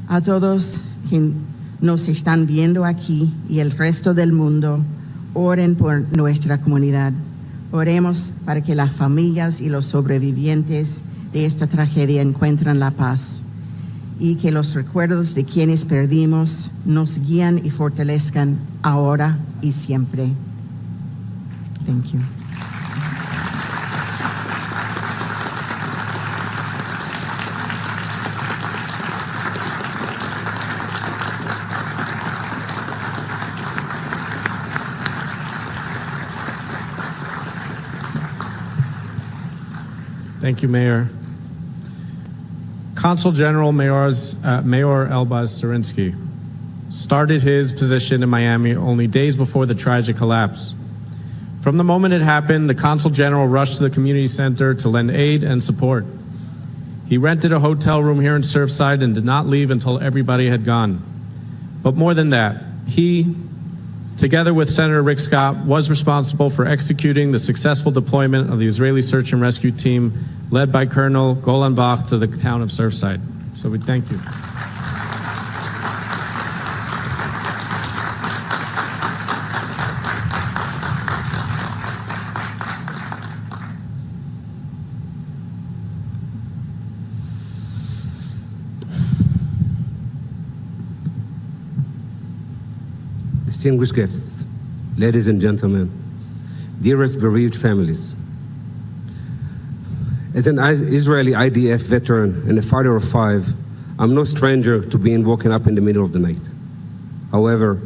A todos que nos están viendo aquí y el resto del mundo, oren por nuestra comunidad. Oremos para que las familias y los sobrevivientes de esta tragedia encuentren la paz, y que los recuerdos de quienes perdimos nos guían y fortalezcan ahora y siempre. Thank you. Thank you, Mayor. Consul General Mayor Elbaz Starinsky started his position in Miami only days before the tragic collapse. From the moment it happened, the Consul General rushed to the community center to lend aid and support. He rented a hotel room here in Surfside and did not leave until everybody had gone. But more than that, he, together with Senator Rick Scott, was responsible for executing the successful deployment of the Israeli search and rescue team led by Colonel Golan Vach to the town of Surfside. So we thank you. Distinguished guests, ladies and gentlemen, dearest bereaved families. As an Israeli IDF veteran and a father of 5, I'm no stranger to being woken up in the middle of the night. However,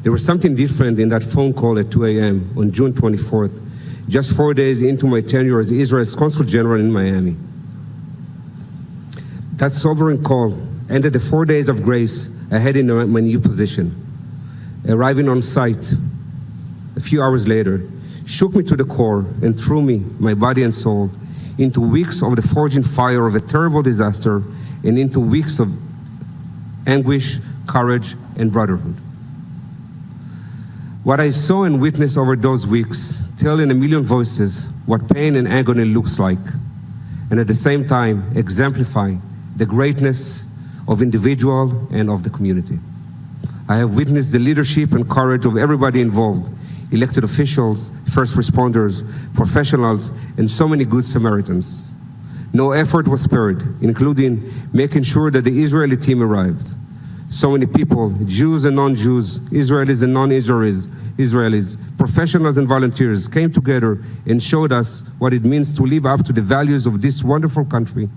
there was something different in that phone call at 2 a.m. on June 24th, just 4 days into my tenure as Israel's Consul General in Miami. That sobering call ended the 4 days of grace I had in my new position. Arriving on site a few hours later shook me to the core and threw me, my body and soul, into weeks of the forging fire of a terrible disaster and into weeks of anguish, courage, and brotherhood. What I saw and witnessed over those weeks tell in a million voices what pain and agony looks like, and at the same time exemplify the greatness of individual and of the community. I have witnessed the leadership and courage of everybody involved, elected officials, first responders, professionals, and so many good Samaritans. No effort was spared, including making sure that the Israeli team arrived. So many people, Jews and non-Jews, Israelis and non-Israelis, professionals and volunteers came together and showed us what it means to live up to the values of this wonderful country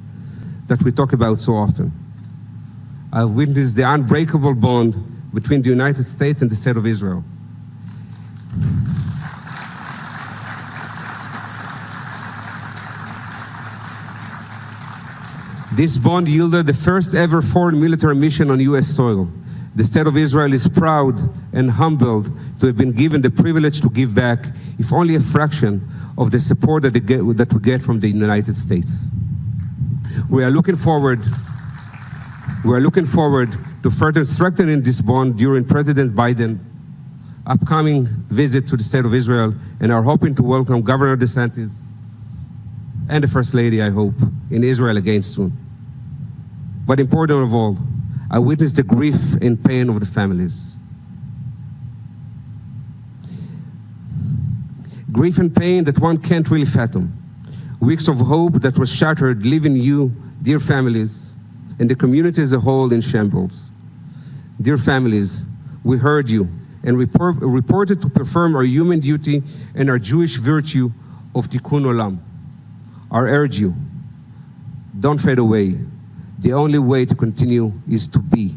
that we talk about so often. I've witnessed the unbreakable bond between the United States and the State of Israel. This bond yielded the first ever foreign military mission on U.S. soil. The State of Israel is proud and humbled to have been given the privilege to give back, if only a fraction, of the support that we get from the United States. We are looking forward to further strengthening this bond during President Biden's upcoming visit to the State of Israel, and are hoping to welcome Governor DeSantis and the First Lady, I hope, in Israel again soon. But important of all, I witnessed the grief and pain of the families. Grief and pain that one can't really fathom. Weeks of hope that were shattered, leaving you, dear families, and the community as a whole in shambles. Dear families, we heard you and reported to perform our human duty and our Jewish virtue of Tikkun Olam. I urge you, don't fade away. The only way to continue is to be.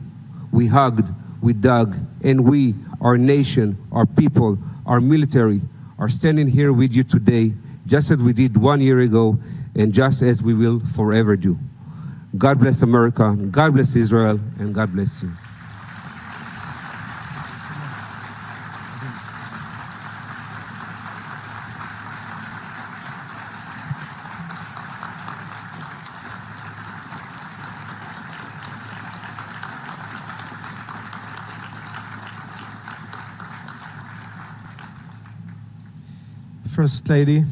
We hugged, we dug, and we, our nation, our people, our military, are standing here with you today, just as we did 1 year ago, and just as we will forever do. God bless America, God bless Israel, and God bless you. First Lady,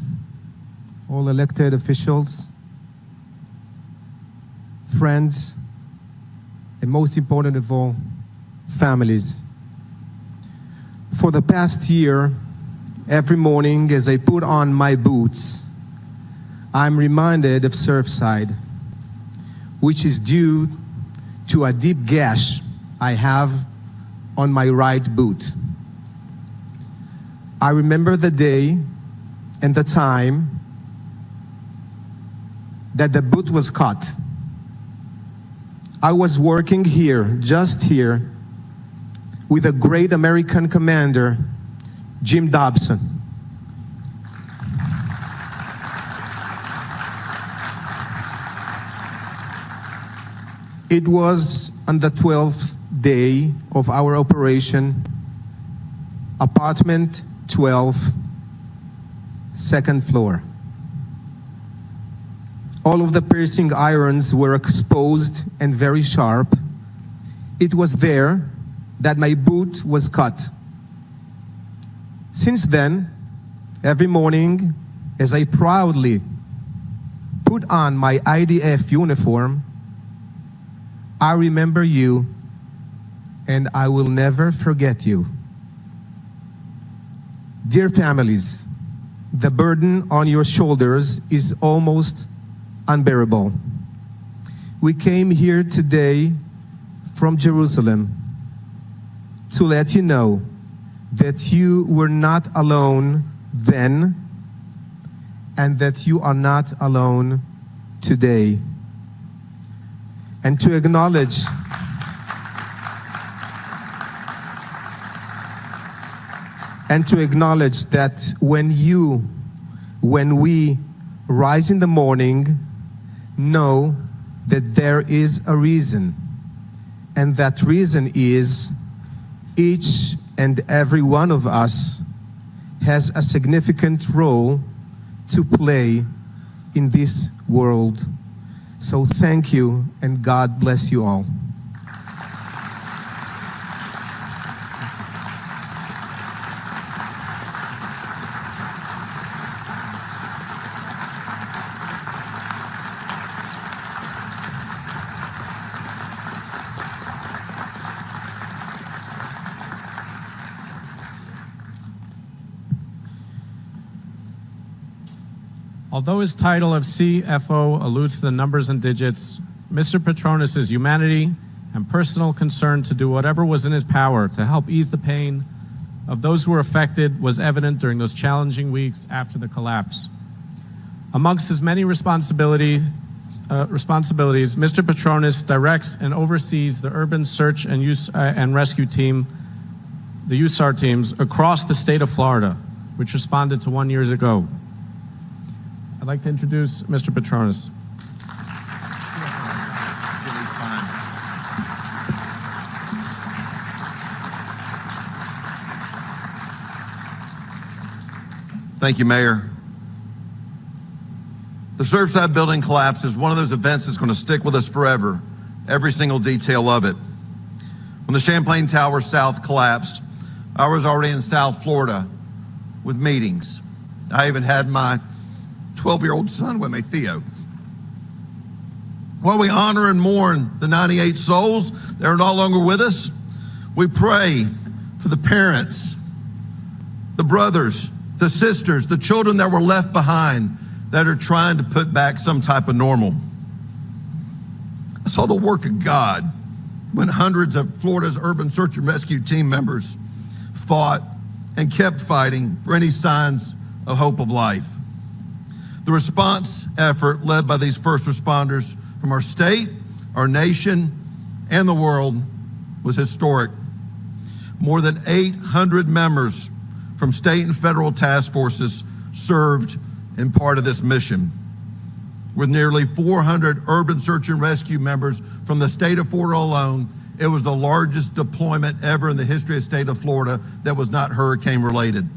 all elected officials, friends, and most important of all, families. For the past year, every morning as I put on my boots, I'm reminded of Surfside, which is due to a deep gash I have on my right boot. I remember the day and the time that the boot was cut. I was working here, just here, with a great American commander, Jim Dobson. It was on the 12th day of our operation, apartment 12, second floor. All of the piercing irons were exposed and very sharp. It was there that my boot was cut. Since then, every morning, as I proudly put on my IDF uniform, I remember you, and I will never forget you. Dear families, the burden on your shoulders is almost unbearable. We came here today from Jerusalem to let you know that you were not alone then, and that you are not alone today. And to acknowledge that when we rise in the morning, know that there is a reason, and that reason is each and every one of us has a significant role to play in this world. So thank you, and God bless you all. Although his title of CFO alludes to the numbers and digits, Mr. Petronis' humanity and personal concern to do whatever was in his power to help ease the pain of those who were affected was evident during those challenging weeks after the collapse. Amongst his many responsibilities, Mr. Petronis directs and oversees the urban search and rescue team, the USAR teams, across the state of Florida, which responded to 1 year ago. I'd like to introduce Mr. Petronis. Thank you, Mayor. The Surfside building collapse is one of those events that's going to stick with us forever, every single detail of it. When the Champlain Tower South collapsed, I was already in South Florida with meetings. I even had my 12-year-old son with me, Theo. While we honor and mourn the 98 souls that are no longer with us, we pray for the parents, the brothers, the sisters, the children that were left behind that are trying to put back some type of normal. I saw the work of God when hundreds of Florida's urban search and rescue team members fought and kept fighting for any signs of hope of life. The response effort led by these first responders from our state, our nation, and the world was historic. More than 800 members from state and federal task forces served in part of this mission. With nearly 400 urban search and rescue members from the state of Florida alone, it was the largest deployment ever in the history of the state of Florida that was not hurricane related.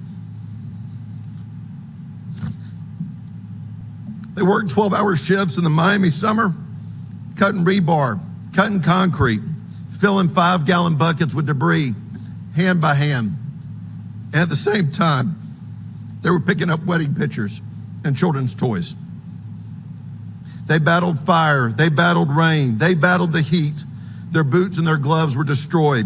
They worked 12-hour shifts in the Miami summer, cutting rebar, cutting concrete, filling 5-gallon buckets with debris, hand by hand. And at the same time, they were picking up wedding pictures and children's toys. They battled fire, they battled rain, they battled the heat. Their boots and their gloves were destroyed.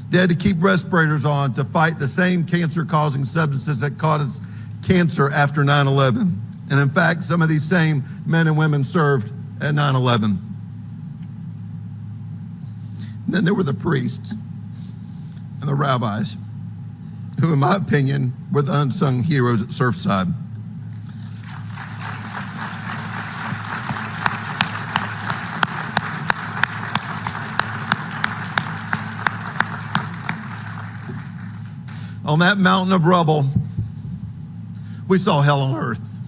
They had to keep respirators on to fight the same cancer-causing substances that caused cancer after 9/11. And in fact, some of these same men and women served at 9/11. And then there were the priests and the rabbis, who in my opinion were the unsung heroes at Surfside. On that mountain of rubble, we saw hell on earth.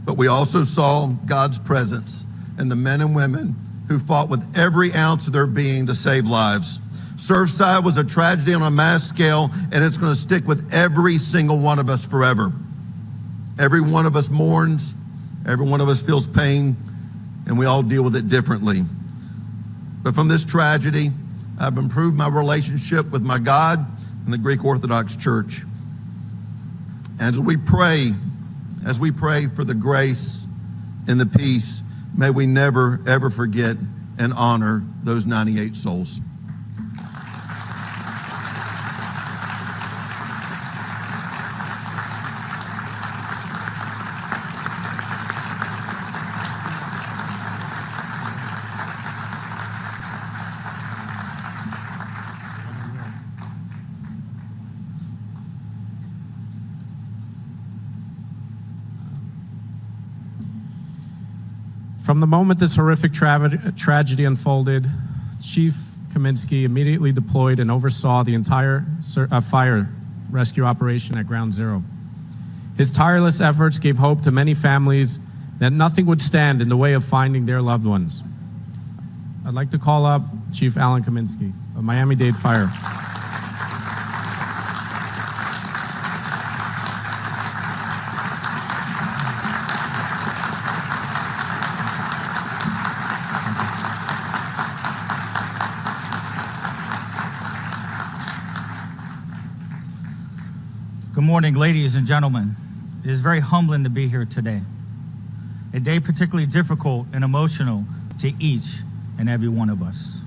But we also saw God's presence in the men and women who fought with every ounce of their being to save lives. Surfside was a tragedy on a mass scale, and it's going to stick with every single one of us forever. Every one of us mourns, every one of us feels pain, and we all deal with it differently. But from this tragedy, I've improved my relationship with my God and the Greek Orthodox Church. As we pray for the grace and the peace, may we never, ever forget and honor those 98 souls. From the moment this horrific tragedy unfolded, Chief Kaminsky immediately deployed and oversaw the entire fire rescue operation at Ground Zero. His tireless efforts gave hope to many families that nothing would stand in the way of finding their loved ones. I'd like to call up Chief Alan Kaminsky of Miami-Dade Fire. Good morning, ladies and gentlemen. It is very humbling to be here today. A day particularly difficult and emotional to each and every one of us.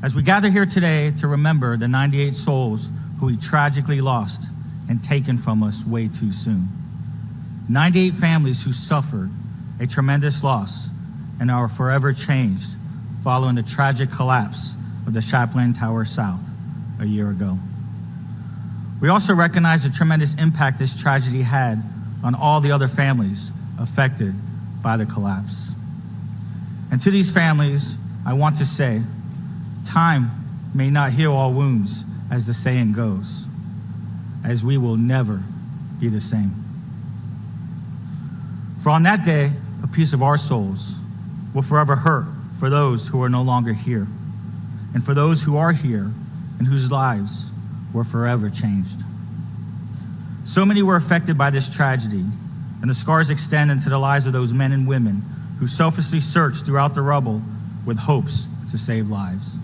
As we gather here today to remember the 98 souls who we tragically lost and taken from us way too soon. 98 families who suffered a tremendous loss and are forever changed following the tragic collapse of the Champlain Tower South a year ago. We also recognize the tremendous impact this tragedy had on all the other families affected by the collapse. And to these families, I want to say, time may not heal all wounds, as the saying goes, as we will never be the same. For on that day, a piece of our souls will forever hurt for those who are no longer here, and for those who are here and whose lives were forever changed. So many were affected by this tragedy, and the scars extend into the lives of those men and women who selflessly searched throughout the rubble with hopes to save lives.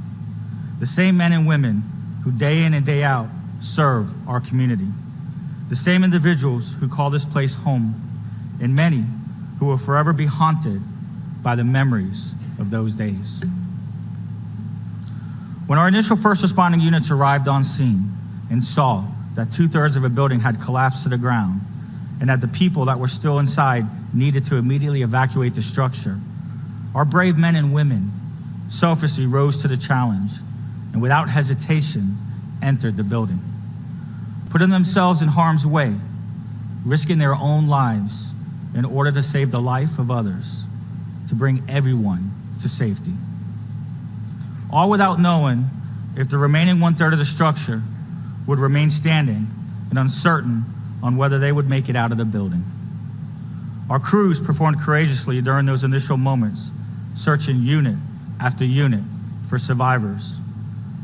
The same men and women who day in and day out serve our community. The same individuals who call this place home, and many who will forever be haunted by the memories of those days. When our initial first responding units arrived on scene and saw that 2/3 of a building had collapsed to the ground and that the people that were still inside needed to immediately evacuate the structure, our brave men and women selflessly rose to the challenge and without hesitation entered the building, putting themselves in harm's way, risking their own lives in order to save the life of others, to bring everyone to safety. All without knowing if the remaining 1/3 of the structure would remain standing and uncertain on whether they would make it out of the building. Our crews performed courageously during those initial moments, searching unit after unit for survivors,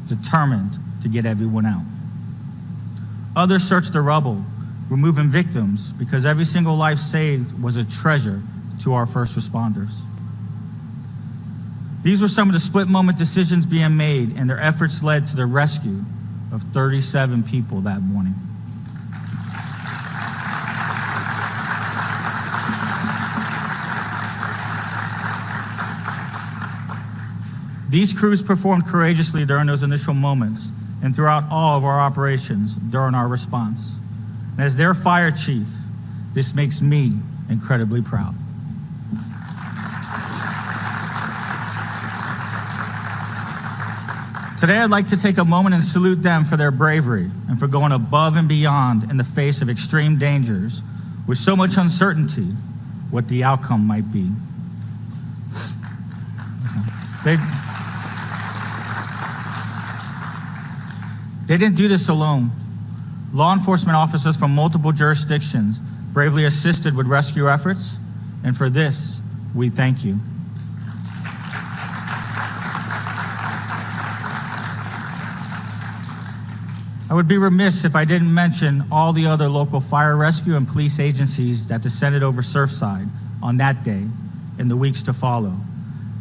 determined to get everyone out. Others searched the rubble, removing victims, because every single life saved was a treasure to our first responders. These were some of the split-moment decisions being made, and their efforts led to the rescue of 37 people that morning. These crews performed courageously during those initial moments and throughout all of our operations during our response. And as their fire chief, this makes me incredibly proud. Today, I'd like to take a moment and salute them for their bravery and for going above and beyond in the face of extreme dangers with so much uncertainty what the outcome might be. They didn't do this alone. Law enforcement officers from multiple jurisdictions bravely assisted with rescue efforts, and for this, we thank you. I would be remiss if I didn't mention all the other local fire rescue and police agencies that descended over Surfside on that day and the weeks to follow.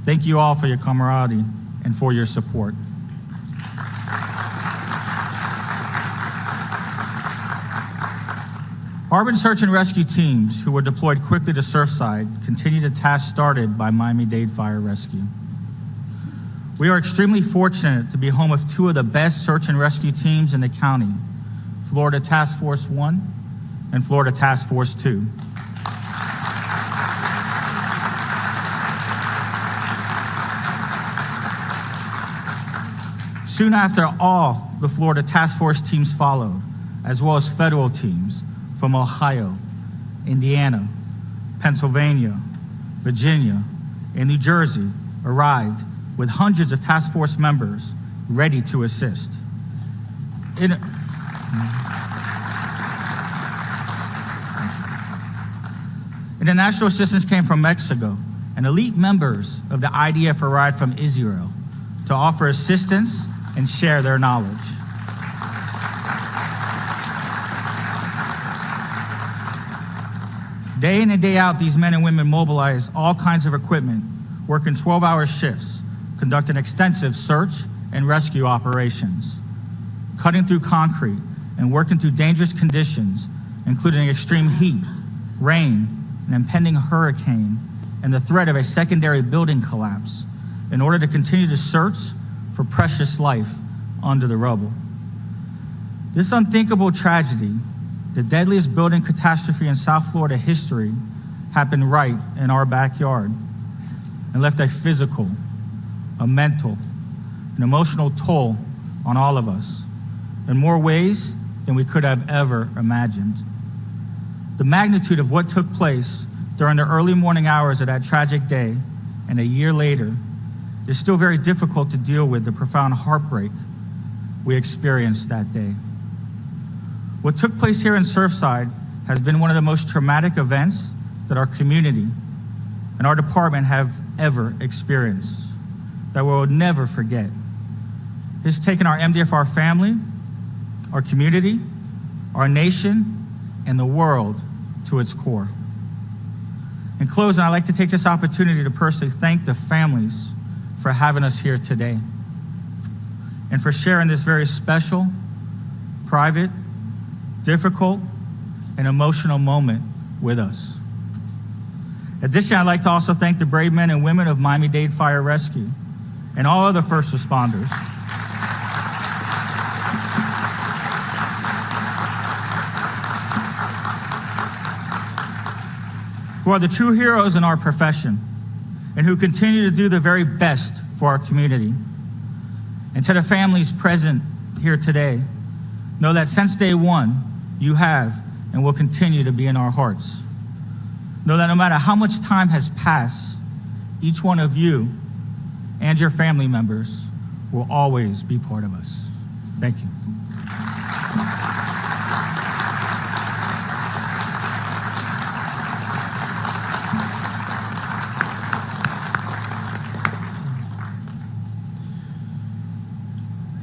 Thank you all for your camaraderie and for your support. Urban search and rescue teams who were deployed quickly to Surfside continue the task started by Miami-Dade Fire Rescue. We are extremely fortunate to be home of two of the best search and rescue teams in the county, Florida Task Force 1 and Florida Task Force 2. Soon after, all the Florida Task Force teams followed, as well as federal teams from Ohio, Indiana, Pennsylvania, Virginia, and New Jersey arrived with hundreds of task force members ready to assist. International assistance came from Mexico, and elite members of the IDF arrived from Israel to offer assistance and share their knowledge. Day in and day out, these men and women mobilized all kinds of equipment, working 12-hour shifts, conducting extensive search and rescue operations, cutting through concrete and working through dangerous conditions, including extreme heat, rain, an impending hurricane, and the threat of a secondary building collapse in order to continue to search for precious life under the rubble. This unthinkable tragedy, the deadliest building catastrophe in South Florida history, happened right in our backyard and left a physical, a mental, an emotional toll on all of us in more ways than we could have ever imagined. The magnitude of what took place during the early morning hours of that tragic day and a year later is still very difficult to deal with the profound heartbreak we experienced that day. What took place here in Surfside has been one of the most traumatic events that our community and our department have ever experienced, that we will never forget. It's taken our MDFR family, our community, our nation, and the world to its core. In closing, I'd like to take this opportunity to personally thank the families for having us here today and for sharing this very special, private, difficult, and emotional moment with us. Additionally, I'd like to also thank the brave men and women of Miami-Dade Fire Rescue and all other first responders who are the true heroes in our profession and who continue to do the very best for our community. And to the families present here today, know that since day one, you have and will continue to be in our hearts. Know that no matter how much time has passed, each one of you and your family members will always be part of us. Thank you.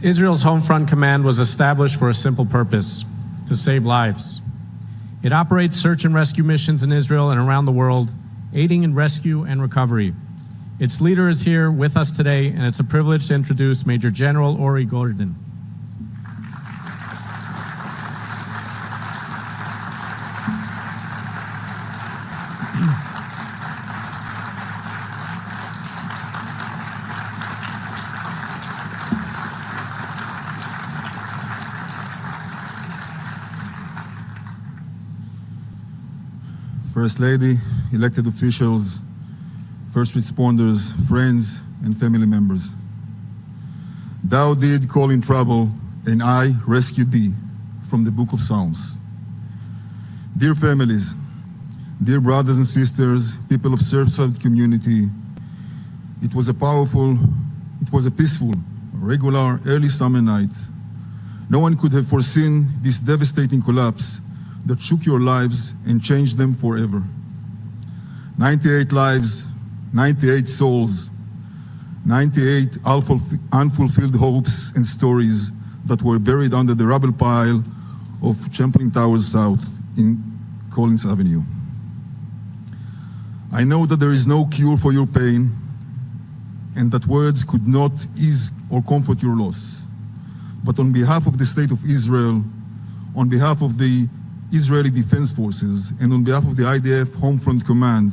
Israel's Home Front Command was established for a simple purpose: to save lives. It operates search and rescue missions in Israel and around the world, aiding in rescue and recovery. Its leader is here with us today, and it's a privilege to introduce Major General Ori Gordon. First Lady, elected officials, first responders, friends, and family members. Thou did call in trouble, and I rescued thee, from the Book of Psalms. Dear families, dear brothers and sisters, people of Surfside community, it was a peaceful, regular, early summer night. No one could have foreseen this devastating collapse that shook your lives and changed them forever. 98 lives, 98 souls, 98 unfulfilled hopes and stories that were buried under the rubble pile of Champlain Towers South in Collins Avenue. I know that there is no cure for your pain and that words could not ease or comfort your loss. But on behalf of the State of Israel, on behalf of the Israeli Defense Forces, and on behalf of the IDF Home Front Command,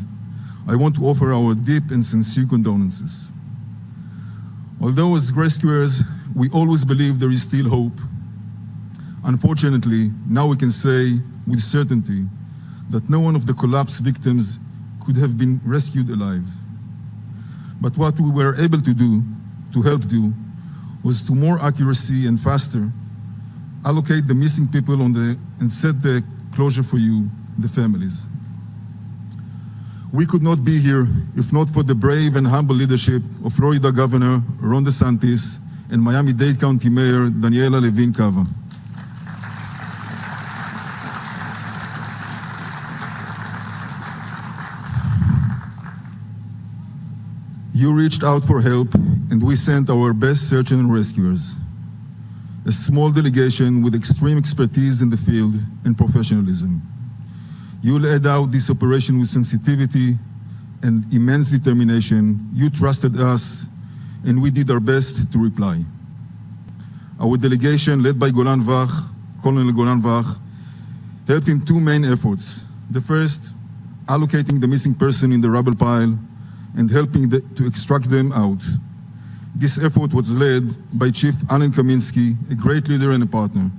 I want to offer our deep and sincere condolences. Although as rescuers, we always believe there is still hope, unfortunately, now we can say with certainty that no one of the collapse victims could have been rescued alive. But what we were able to do, to help do, was to more accuracy and faster allocate the missing people and set the closure for you, the families. We could not be here if not for the brave and humble leadership of Florida Governor Ron DeSantis and Miami-Dade County Mayor Daniela Levine Cava. You reached out for help, and we sent our best search and rescuers. A small delegation with extreme expertise in the field and professionalism. You led out this operation with sensitivity and immense determination. You trusted us, and we did our best to reply. Our delegation, led by Colonel Golan Vach, helped in two main efforts. The first, allocating the missing person in the rubble pile and helping to extract them out. This effort was led by Chief Alan Kaminsky, a great leader and a partner.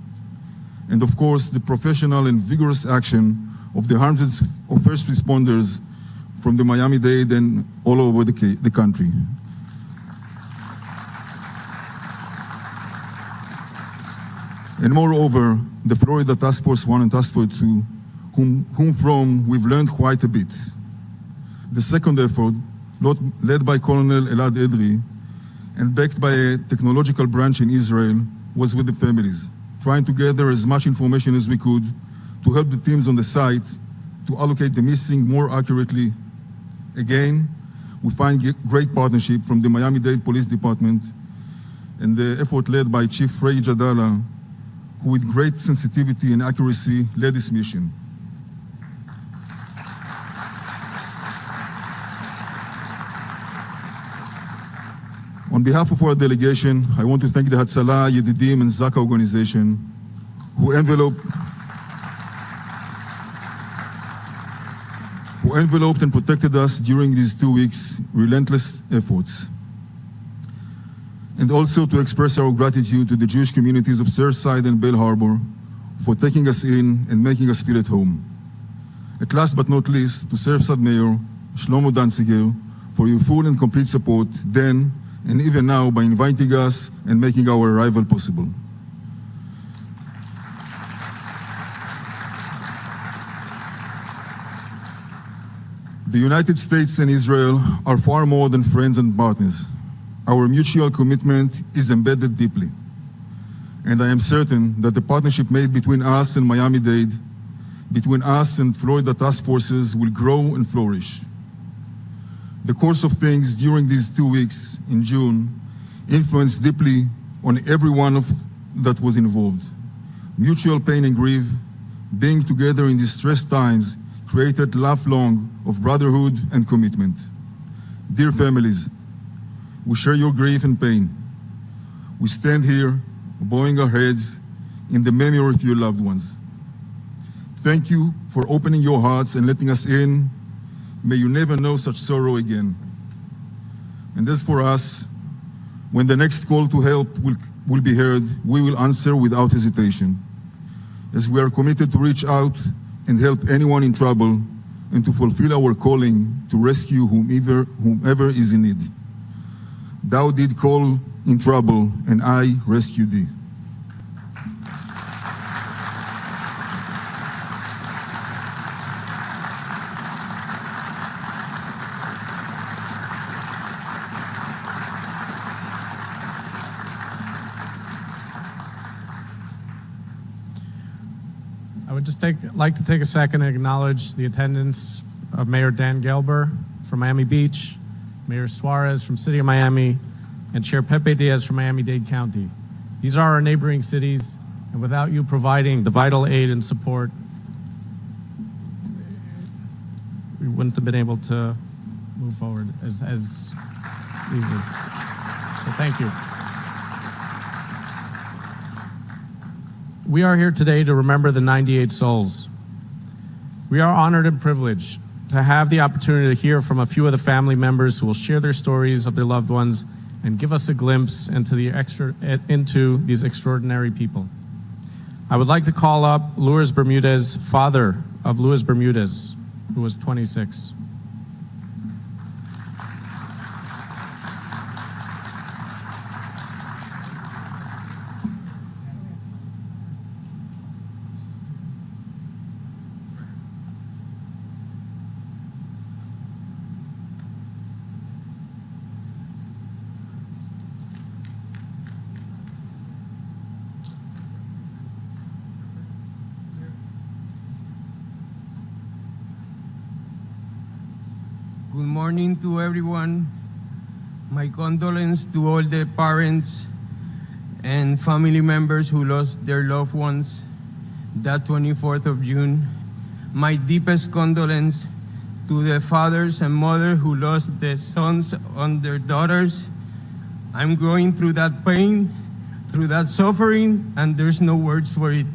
And of course, the professional and vigorous action of the hundreds of first responders from the Miami-Dade and all over the country. And moreover, the Florida Task Force 1 and Task Force 2, whom from we've learned quite a bit. The second effort, led by Colonel Elad Edri, and backed by a technological branch in Israel, was with the families, trying to gather as much information as we could to help the teams on the site to allocate the missing more accurately. Again, we find great partnership from the Miami-Dade Police Department and the effort led by Chief Ray Jadala, who with great sensitivity and accuracy led this mission. On behalf of our delegation, I want to thank the Hatzalah, Yedidim, and Zaka organization who enveloped and protected us during these 2 weeks' relentless efforts. And also to express our gratitude to the Jewish communities of Surfside and Bell Harbor for taking us in and making us feel at home. At last but not least, to Surfside Mayor Shlomo Danziger for your full and complete support then and even now by inviting us and making our arrival possible. The United States and Israel are far more than friends and partners. Our mutual commitment is embedded deeply. And I am certain that the partnership made between us and Miami-Dade, between us and Florida task forces will grow and flourish. The course of things during these 2 weeks in June influenced deeply on everyone that was involved. Mutual pain and grief, being together in these stressed times, created lifelong of brotherhood and commitment. Dear families, we share your grief and pain. We stand here, bowing our heads in the memory of your loved ones. Thank you for opening your hearts and letting us in. May you never know such sorrow again. And as for us, when the next call to help will be heard, we will answer without hesitation, as we are committed to reach out and help anyone in trouble and to fulfill our calling to rescue whomever is in need. Thou did call in trouble, and I rescued thee. I would just like to take a second and acknowledge the attendance of Mayor Dan Gelber from Miami Beach, Mayor Suarez from City of Miami, and Chair Pepe Diaz from Miami-Dade County. These are our neighboring cities, and without you providing the vital aid and support, we wouldn't have been able to move forward as we would. So thank you. We are here today to remember the 98 souls. We are honored and privileged to have the opportunity to hear from a few of the family members who will share their stories of their loved ones and give us a glimpse into these extraordinary people. I would like to call up Luis Bermudez, father of Luis Bermudez, who was 26. Good morning to everyone. My condolences to all the parents and family members who lost their loved ones that 24th of June. My deepest condolence to the fathers and mothers who lost their sons and their daughters. I'm going through that pain, through that suffering, and there's no words for it.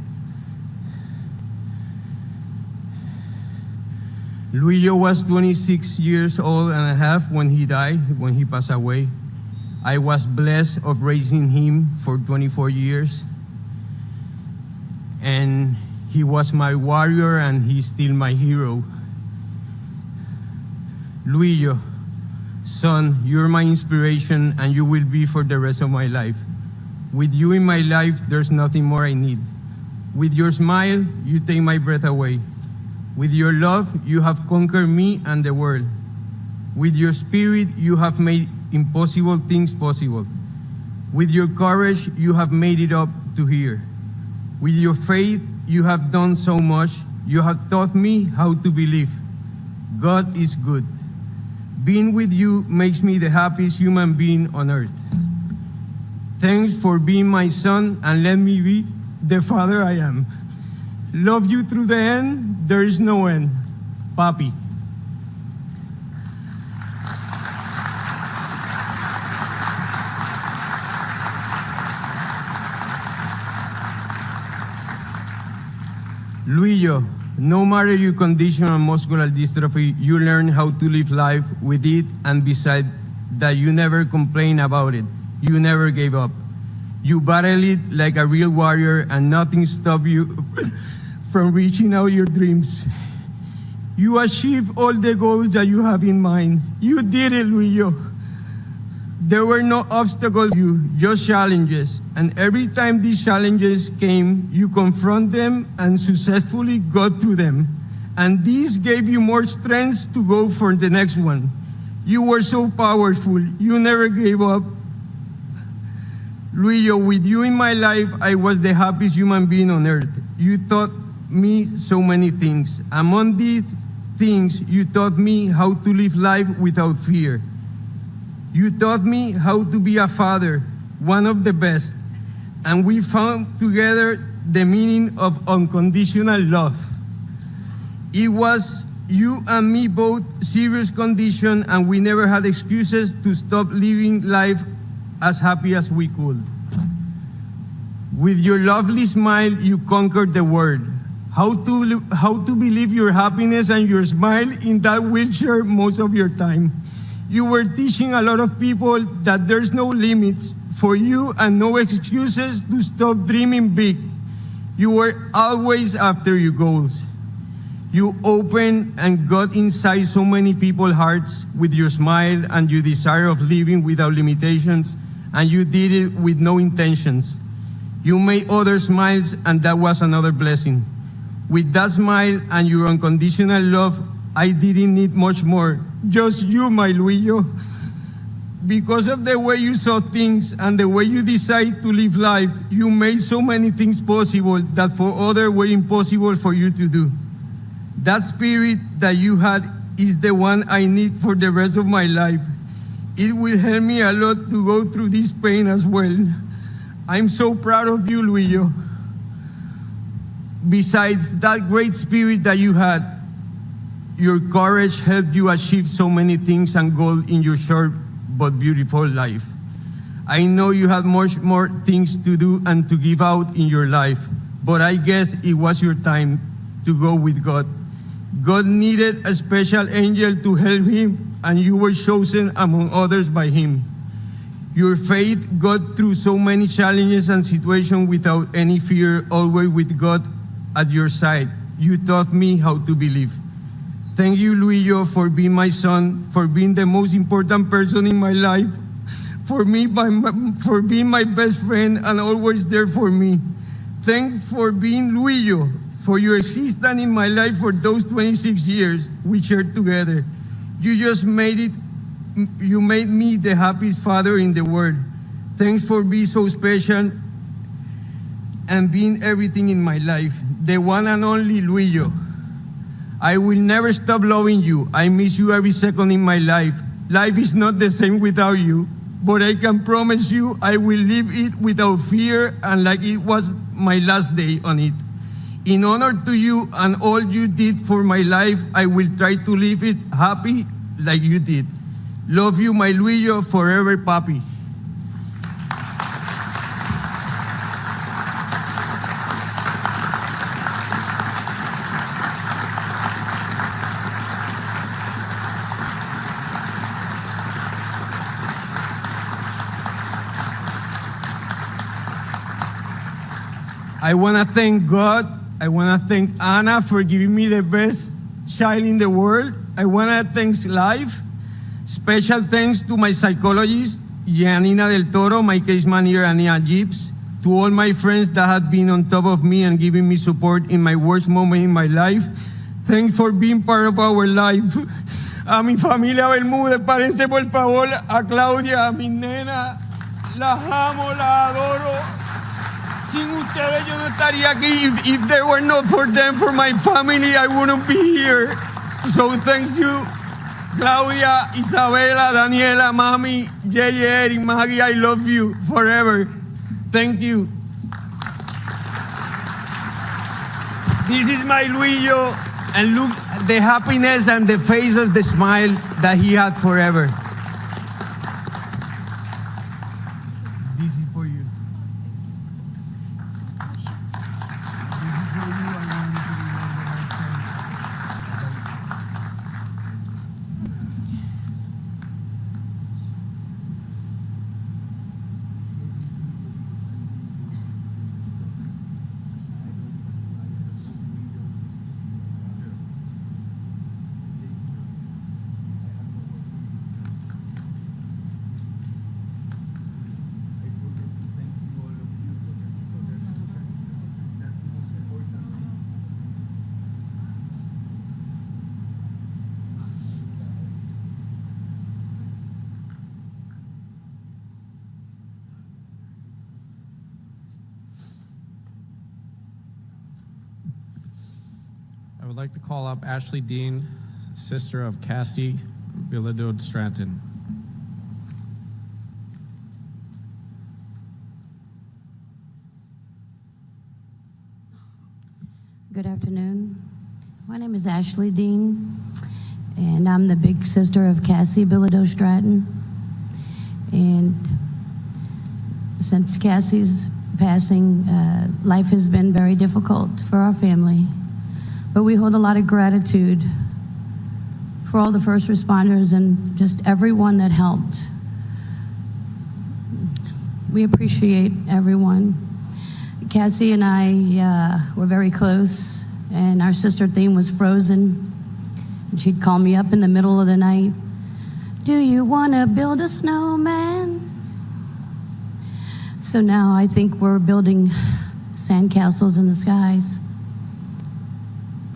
Luillo was 26 years old and a half when he died, when he passed away. I was blessed of raising him for 24 years. And he was my warrior and he's still my hero. Luillo, son, you're my inspiration and you will be for the rest of my life. With you in my life, there's nothing more I need. With your smile, you take my breath away. With your love, you have conquered me and the world. With your spirit, you have made impossible things possible. With your courage, you have made it up to here. With your faith, you have done so much. You have taught me how to believe. God is good. Being with you makes me the happiest human being on earth. Thanks for being my son and let me be the father I am. Love you through the end. There is no end. Papi. Luillo, no matter your condition and muscular dystrophy, you learn how to live life with it, and beside that, you never complain about it. You never gave up. You battled it like a real warrior, and nothing stopped you from reaching out your dreams. You achieved all the goals that you have in mind. You did it, Luillo. There were no obstacles, just challenges. And every time these challenges came, you confront them and successfully got through them. And this gave you more strength to go for the next one. You were so powerful. You never gave up. Luillo, with you in my life, I was the happiest human being on earth. You taught me so many things. Among these things, you taught me how to live life without fear. You taught me how to be a father, one of the best. And we found together the meaning of unconditional love. It was you and me both serious condition, and we never had excuses to stop living life as happy as we could. With your lovely smile, you conquered the world. How to believe your happiness and your smile in that wheelchair most of your time. You were teaching a lot of people that there's no limits for you and no excuses to stop dreaming big. You were always after your goals. You opened and got inside so many people's hearts with your smile and your desire of living without limitations, and you did it with no intentions. You made others smile, and that was another blessing. With that smile and your unconditional love, I didn't need much more. Just you, my Luillo. Because of the way you saw things and the way you decided to live life, you made so many things possible that for others were impossible for you to do. That spirit that you had is the one I need for the rest of my life. It will help me a lot to go through this pain as well. I'm so proud of you, Luillo. Besides that great spirit that you had, your courage helped you achieve so many things and goals in your short but beautiful life. I know you had much more things to do and to give out in your life, but I guess it was your time to go with God. God needed a special angel to help him, and you were chosen among others by him. Your faith got through so many challenges and situations without any fear, always with God at your side. You taught me how to believe. Thank you, Luillo, for being my son, for being the most important person in my life, for being my best friend and always there for me. Thanks for being Luillo, for your existence in my life for those 26 years we shared together. You made me the happiest father in the world. Thanks for being so special and being everything in my life. The one and only Luillo. I will never stop loving you. I miss you every second in my life. Life is not the same without you, but I can promise you I will live it without fear and like it was my last day on it. In honor to you and all you did for my life, I will try to live it happy like you did. Love you, my Luillo, forever, papi. I want to thank God. I want to thank Anna for giving me the best child in the world. I want to thank Life. Special thanks to my psychologist, Janina del Toro, my case manager, Ania Gibbs, to all my friends that have been on top of me and giving me support in my worst moment in my life. Thanks for being part of our life. A mi familia Bermúdez, párense por favor, a Claudia, a mi nena, las amo, las adoro. Sin ustedes yo no estaría aquí. If there were not for them, for my family, I wouldn't be here. So thank you, Claudia, Isabela, Daniela, Mami, Yeye, Eric, Maggie, I love you forever. Thank you. This is my Luillo, and look the happiness and the face of the smile that he had forever. This is for you. This is for you. I want you to I would like to call up Ashley Dean, sister of Cassie Bilodeau Stratton. Good afternoon. My name is Ashley Dean, and I'm the big sister of Cassie Bilodeau Stratton. And since Cassie's passing, life has been very difficult for our family. But we hold a lot of gratitude for all the first responders and just everyone that helped. We appreciate everyone. Cassie and I were very close, and our sister theme was Frozen. And she'd call me up in the middle of the night. Do you want to build a snowman? So now I think we're building sandcastles in the skies.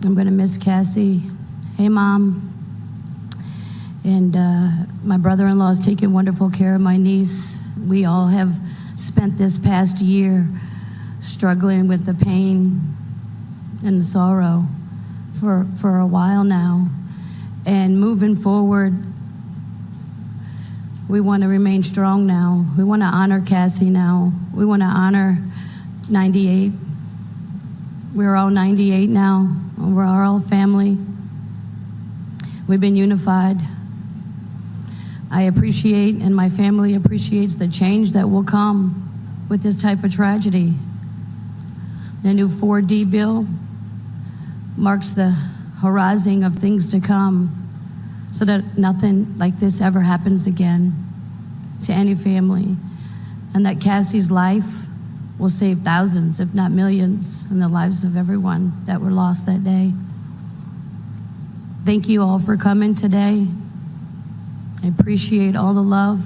I'm going to miss Cassie. Hey, Mom. And my brother-in-law is taking wonderful care of my niece. We all have spent this past year struggling with the pain and the sorrow for a while now. And moving forward, we want to remain strong now. We want to honor Cassie now. We want to honor 98. We're all 98 now. We're all family. We've been unified. I appreciate, and my family appreciates, the change that will come with this type of tragedy. The new 4D bill marks the horizon of things to come so that nothing like this ever happens again to any family, and that Cassie's life will save thousands, if not millions, in the lives of everyone that were lost that day. Thank you all for coming today. I appreciate all the love,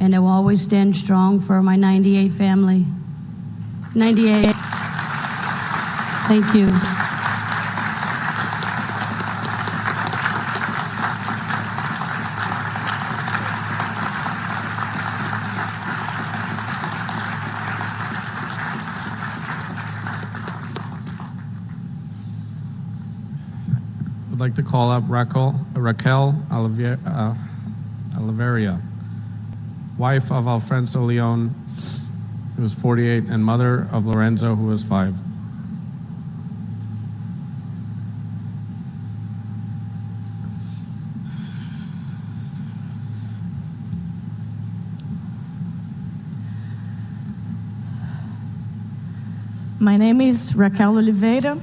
and I will always stand strong for my 98 family. 98. Thank you. I'd like to call up Raquel Oliveria, wife of Alfonso Leon, who was 48, and mother of Lorenzo, who was 5. My name is Raquel Oliveira.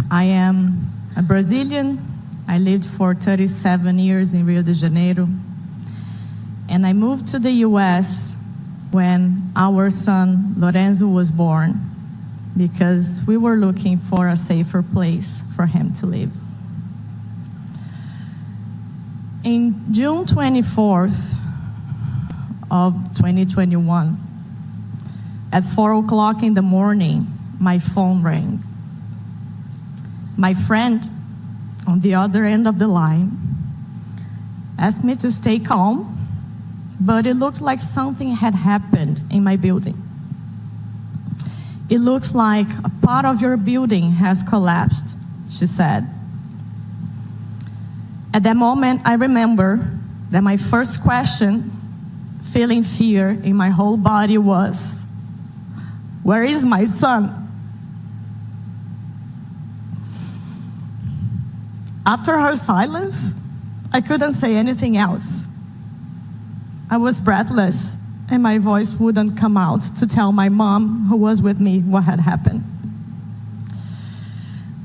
I am a Brazilian. I lived for 37 years in Rio de Janeiro. And I moved to the US when our son Lorenzo was born, because we were looking for a safer place for him to live. In June 24th of 2021, at 4 o'clock in the morning, my phone rang. My friend on the other end of the line asked me to stay calm, but it looked like something had happened in my building. It looks like a part of your building has collapsed, she said. At that moment, I remember that my first question, feeling fear in my whole body, was, where is my son? After her silence, I couldn't say anything else. I was breathless, and my voice wouldn't come out to tell my mom, who was with me, what had happened.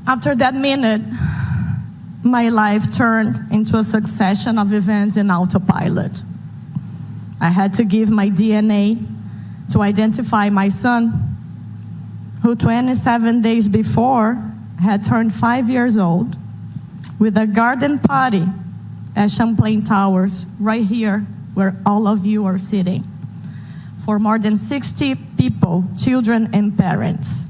After that minute, my life turned into a succession of events in autopilot. I had to give my DNA to identify my son, who 27 days before had turned 5 years old, with a garden party at Champlain Towers, right here where all of you are sitting, for more than 60 people, children and parents.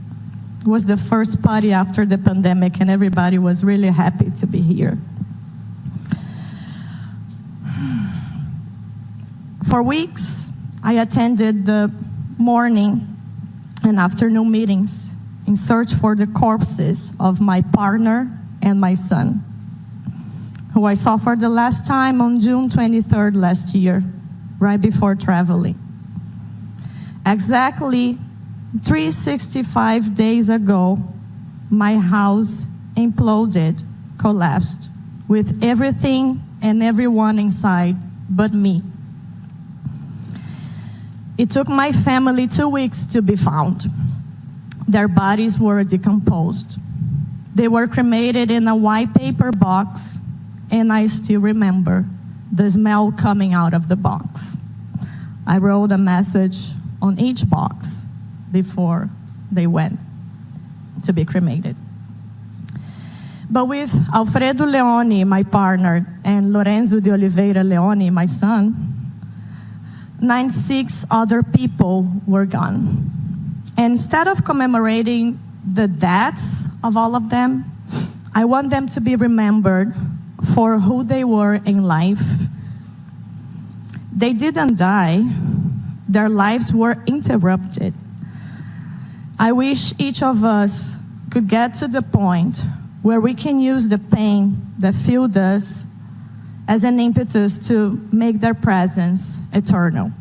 It was the first party after the pandemic, and everybody was really happy to be here. For weeks, I attended the morning and afternoon meetings in search for the corpses of my partner and my son, who I saw for the last time on June 23rd last year, right before traveling. Exactly 365 days ago, my house imploded, collapsed, with everything and everyone inside but me. It took my family 2 weeks to be found. Their bodies were decomposed. They were cremated in a white paper box, and I still remember the smell coming out of the box. I wrote a message on each box before they went to be cremated. But with Alfredo Leone, my partner, and Lorenzo de Oliveira Leone, my son, 96 other people were gone. And instead of commemorating the deaths of all of them, I want them to be remembered for who they were in life. They didn't die. Their lives were interrupted. I wish each of us could get to the point where we can use the pain that filled us as an impetus to make their presence eternal.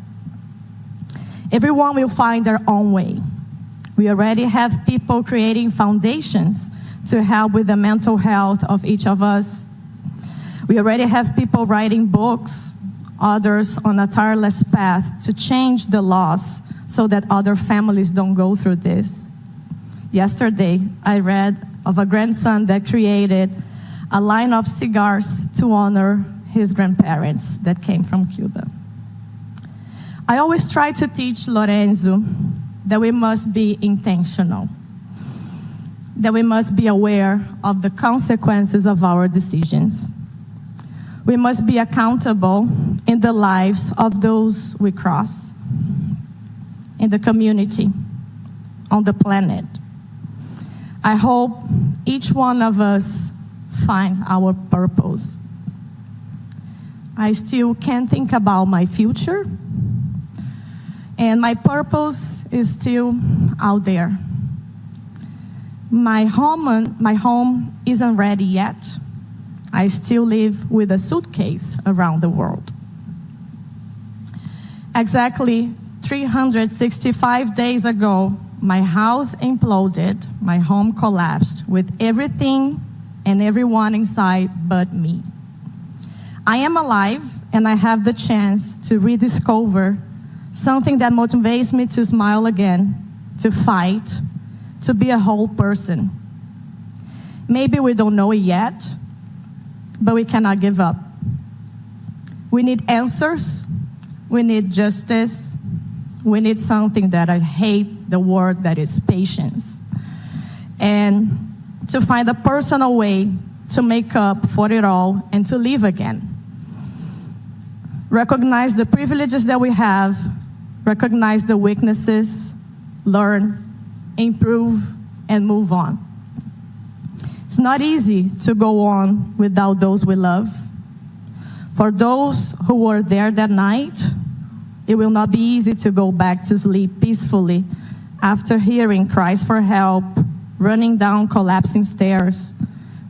Everyone will find their own way. We already have people creating foundations to help with the mental health of each of us. We already have people writing books, others on a tireless path to change the laws so that other families don't go through this. Yesterday, I read of a grandson that created a line of cigars to honor his grandparents that came from Cuba. I always try to teach Lorenzo that we must be intentional, that we must be aware of the consequences of our decisions. We must be accountable in the lives of those we cross, in the community, on the planet. I hope each one of us finds our purpose. I still can't think about my future, and my purpose is still out there. My home isn't ready yet. I still live with a suitcase around the world. Exactly 365 days ago, my house imploded, my home collapsed with everything and everyone inside but me. I am alive and I have the chance to rediscover something that motivates me to smile again, to fight, to be a whole person. Maybe we don't know it yet, but we cannot give up. We need answers. We need justice. We need something that I hate the word that is patience. And to find a personal way to make up for it all and to live again. Recognize the privileges that we have, recognize the weaknesses, learn, improve, and move on. It's not easy to go on without those we love. For those who were there that night, it will not be easy to go back to sleep peacefully after hearing cries for help, running down collapsing stairs,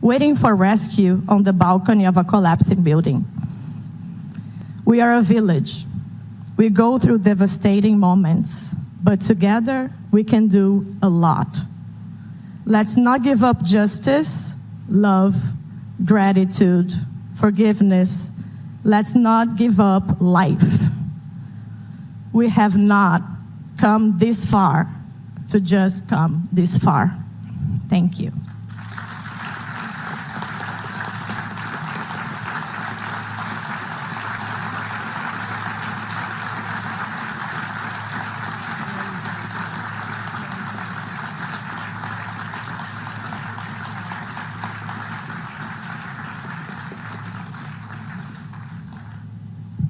waiting for rescue on the balcony of a collapsing building. We are a village. We go through devastating moments, but together we can do a lot. Let's not give up justice, love, gratitude, forgiveness. Let's not give up life. We have not come this far to just come this far. Thank you.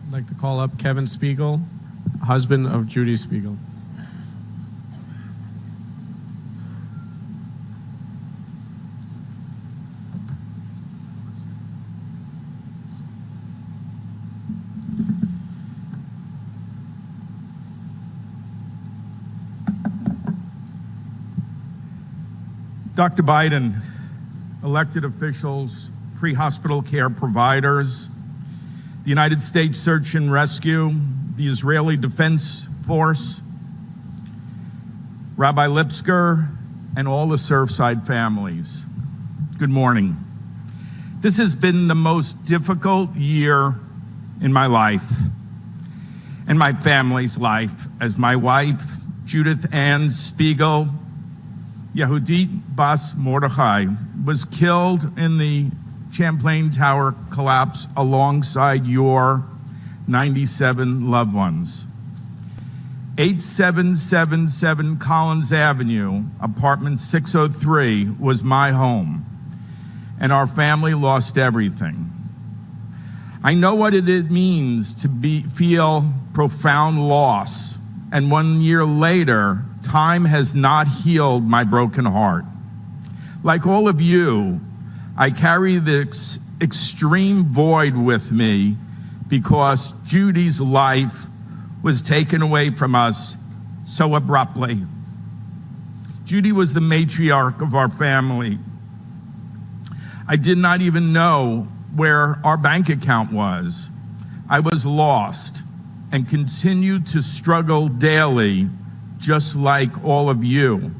I'd like to call up Kevin Spiegel, husband of Judy Spiegel. Dr. Biden, elected officials, pre-hospital care providers, the United States Search and Rescue, the Israeli Defense Force, Rabbi Lipsker, and all the Surfside families. Good morning. This has been the most difficult year in my life and my family's life, as my wife, Judith Ann Spiegel, Yehudit Bas Mordechai, was killed in the Champlain Tower collapse alongside your 97 loved ones. 8777 Collins Avenue, apartment 603, was my home, and our family lost everything. I know what it means to feel profound loss, and 1 year later, time has not healed my broken heart. Like all of you, I carry this extreme void with me because Judy's life was taken away from us so abruptly. Judy was the matriarch of our family. I did not even know where our bank account was. I was lost and continued to struggle daily, just like all of you.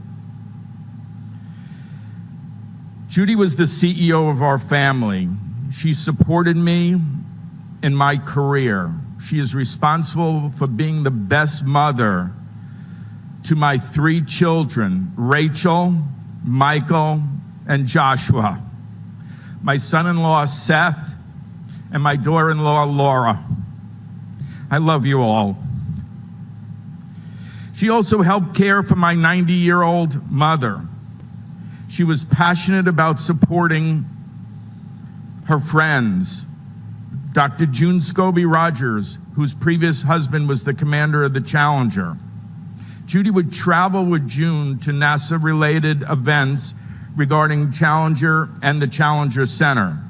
Judy was the CEO of our family. She supported me in my career. She is responsible for being the best mother to my 3 children, Rachel, Michael, and Joshua, my son-in-law, Seth, and my daughter-in-law, Laura. I love you all. She also helped care for my 90-year-old mother. She was passionate about supporting her friends. Dr. June Scobie Rogers, whose previous husband was the commander of the Challenger. Judy would travel with June to NASA-related events regarding Challenger and the Challenger Center.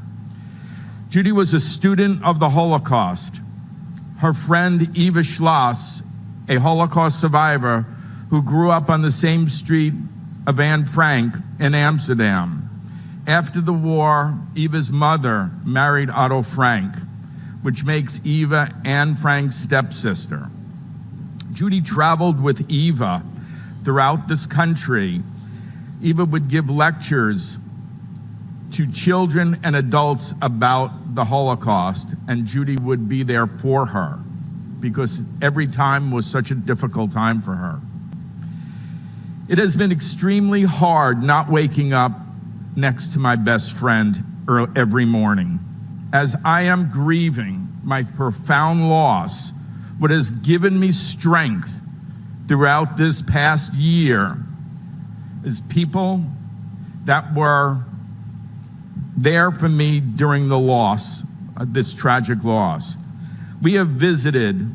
Judy was a student of the Holocaust. Her friend Eva Schloss, a Holocaust survivor who grew up on the same street of Anne Frank in Amsterdam. After the war, Eva's mother married Otto Frank, which makes Eva Anne Frank's stepsister. Judy traveled with Eva throughout this country. Eva would give lectures to children and adults about the Holocaust, and Judy would be there for her because every time was such a difficult time for her. It has been extremely hard not waking up next to my best friend every morning. As I am grieving my profound loss, what has given me strength throughout this past year is people that were there for me during the loss, this tragic loss. We have visited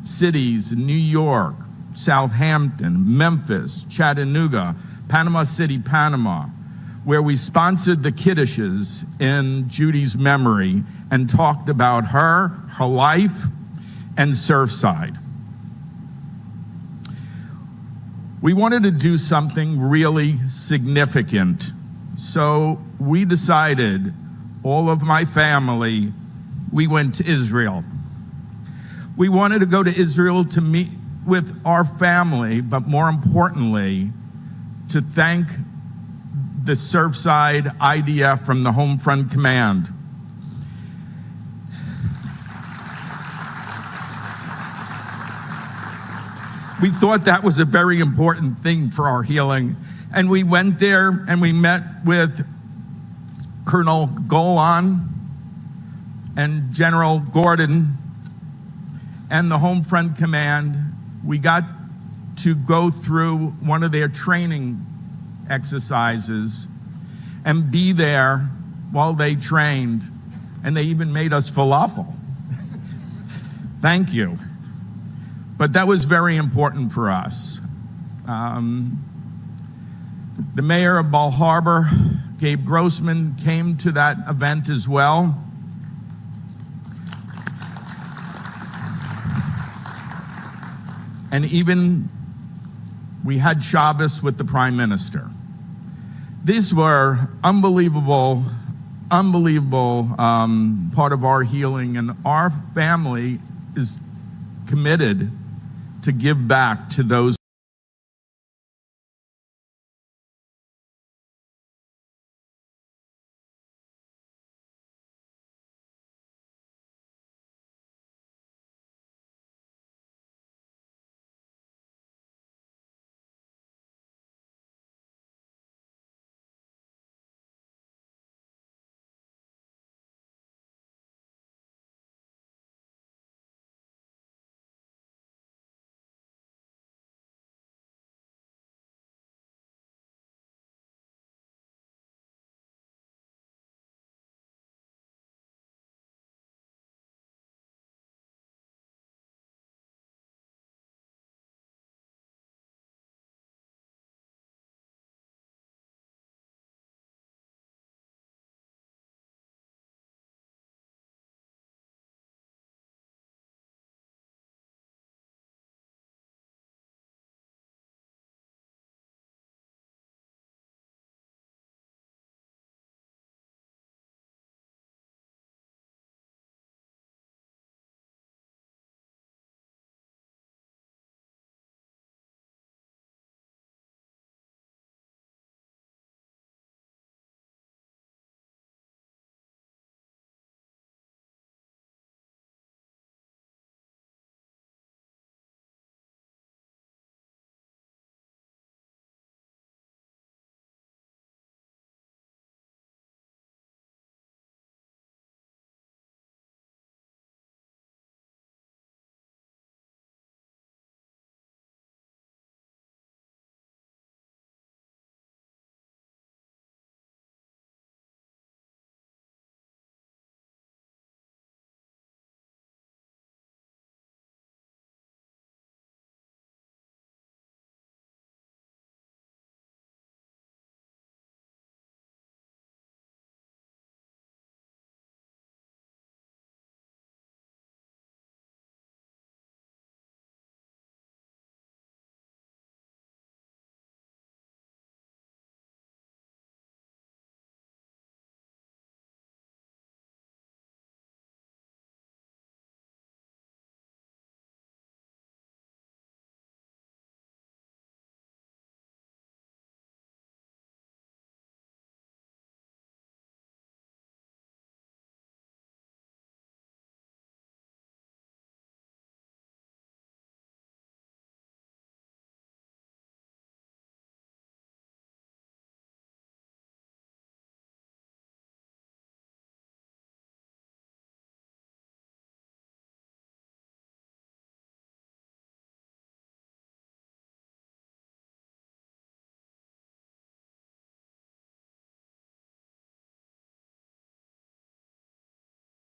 cities in New York, Southampton, Memphis, Chattanooga, Panama City, Panama, where we sponsored the kiddushes in Judy's memory and talked about her life, and Surfside. We wanted to do something really significant, so we decided, all of my family, we went to Israel. We wanted to go to Israel to meet with our family, but more importantly, to thank the Surfside IDF from the Home Front Command. We thought that was a very important thing for our healing. And we went there and we met with Colonel Golan and General Gordon and the Home Front Command. We got to go through one of their training exercises and be there while they trained, and they even made us falafel. Thank you. But that was very important for us. The mayor of Bal Harbor, Gabe Grossman, came to that event as well. And even we had Shabbos with the Prime Minister. These were unbelievable part of our healing, and our family is committed to give back to those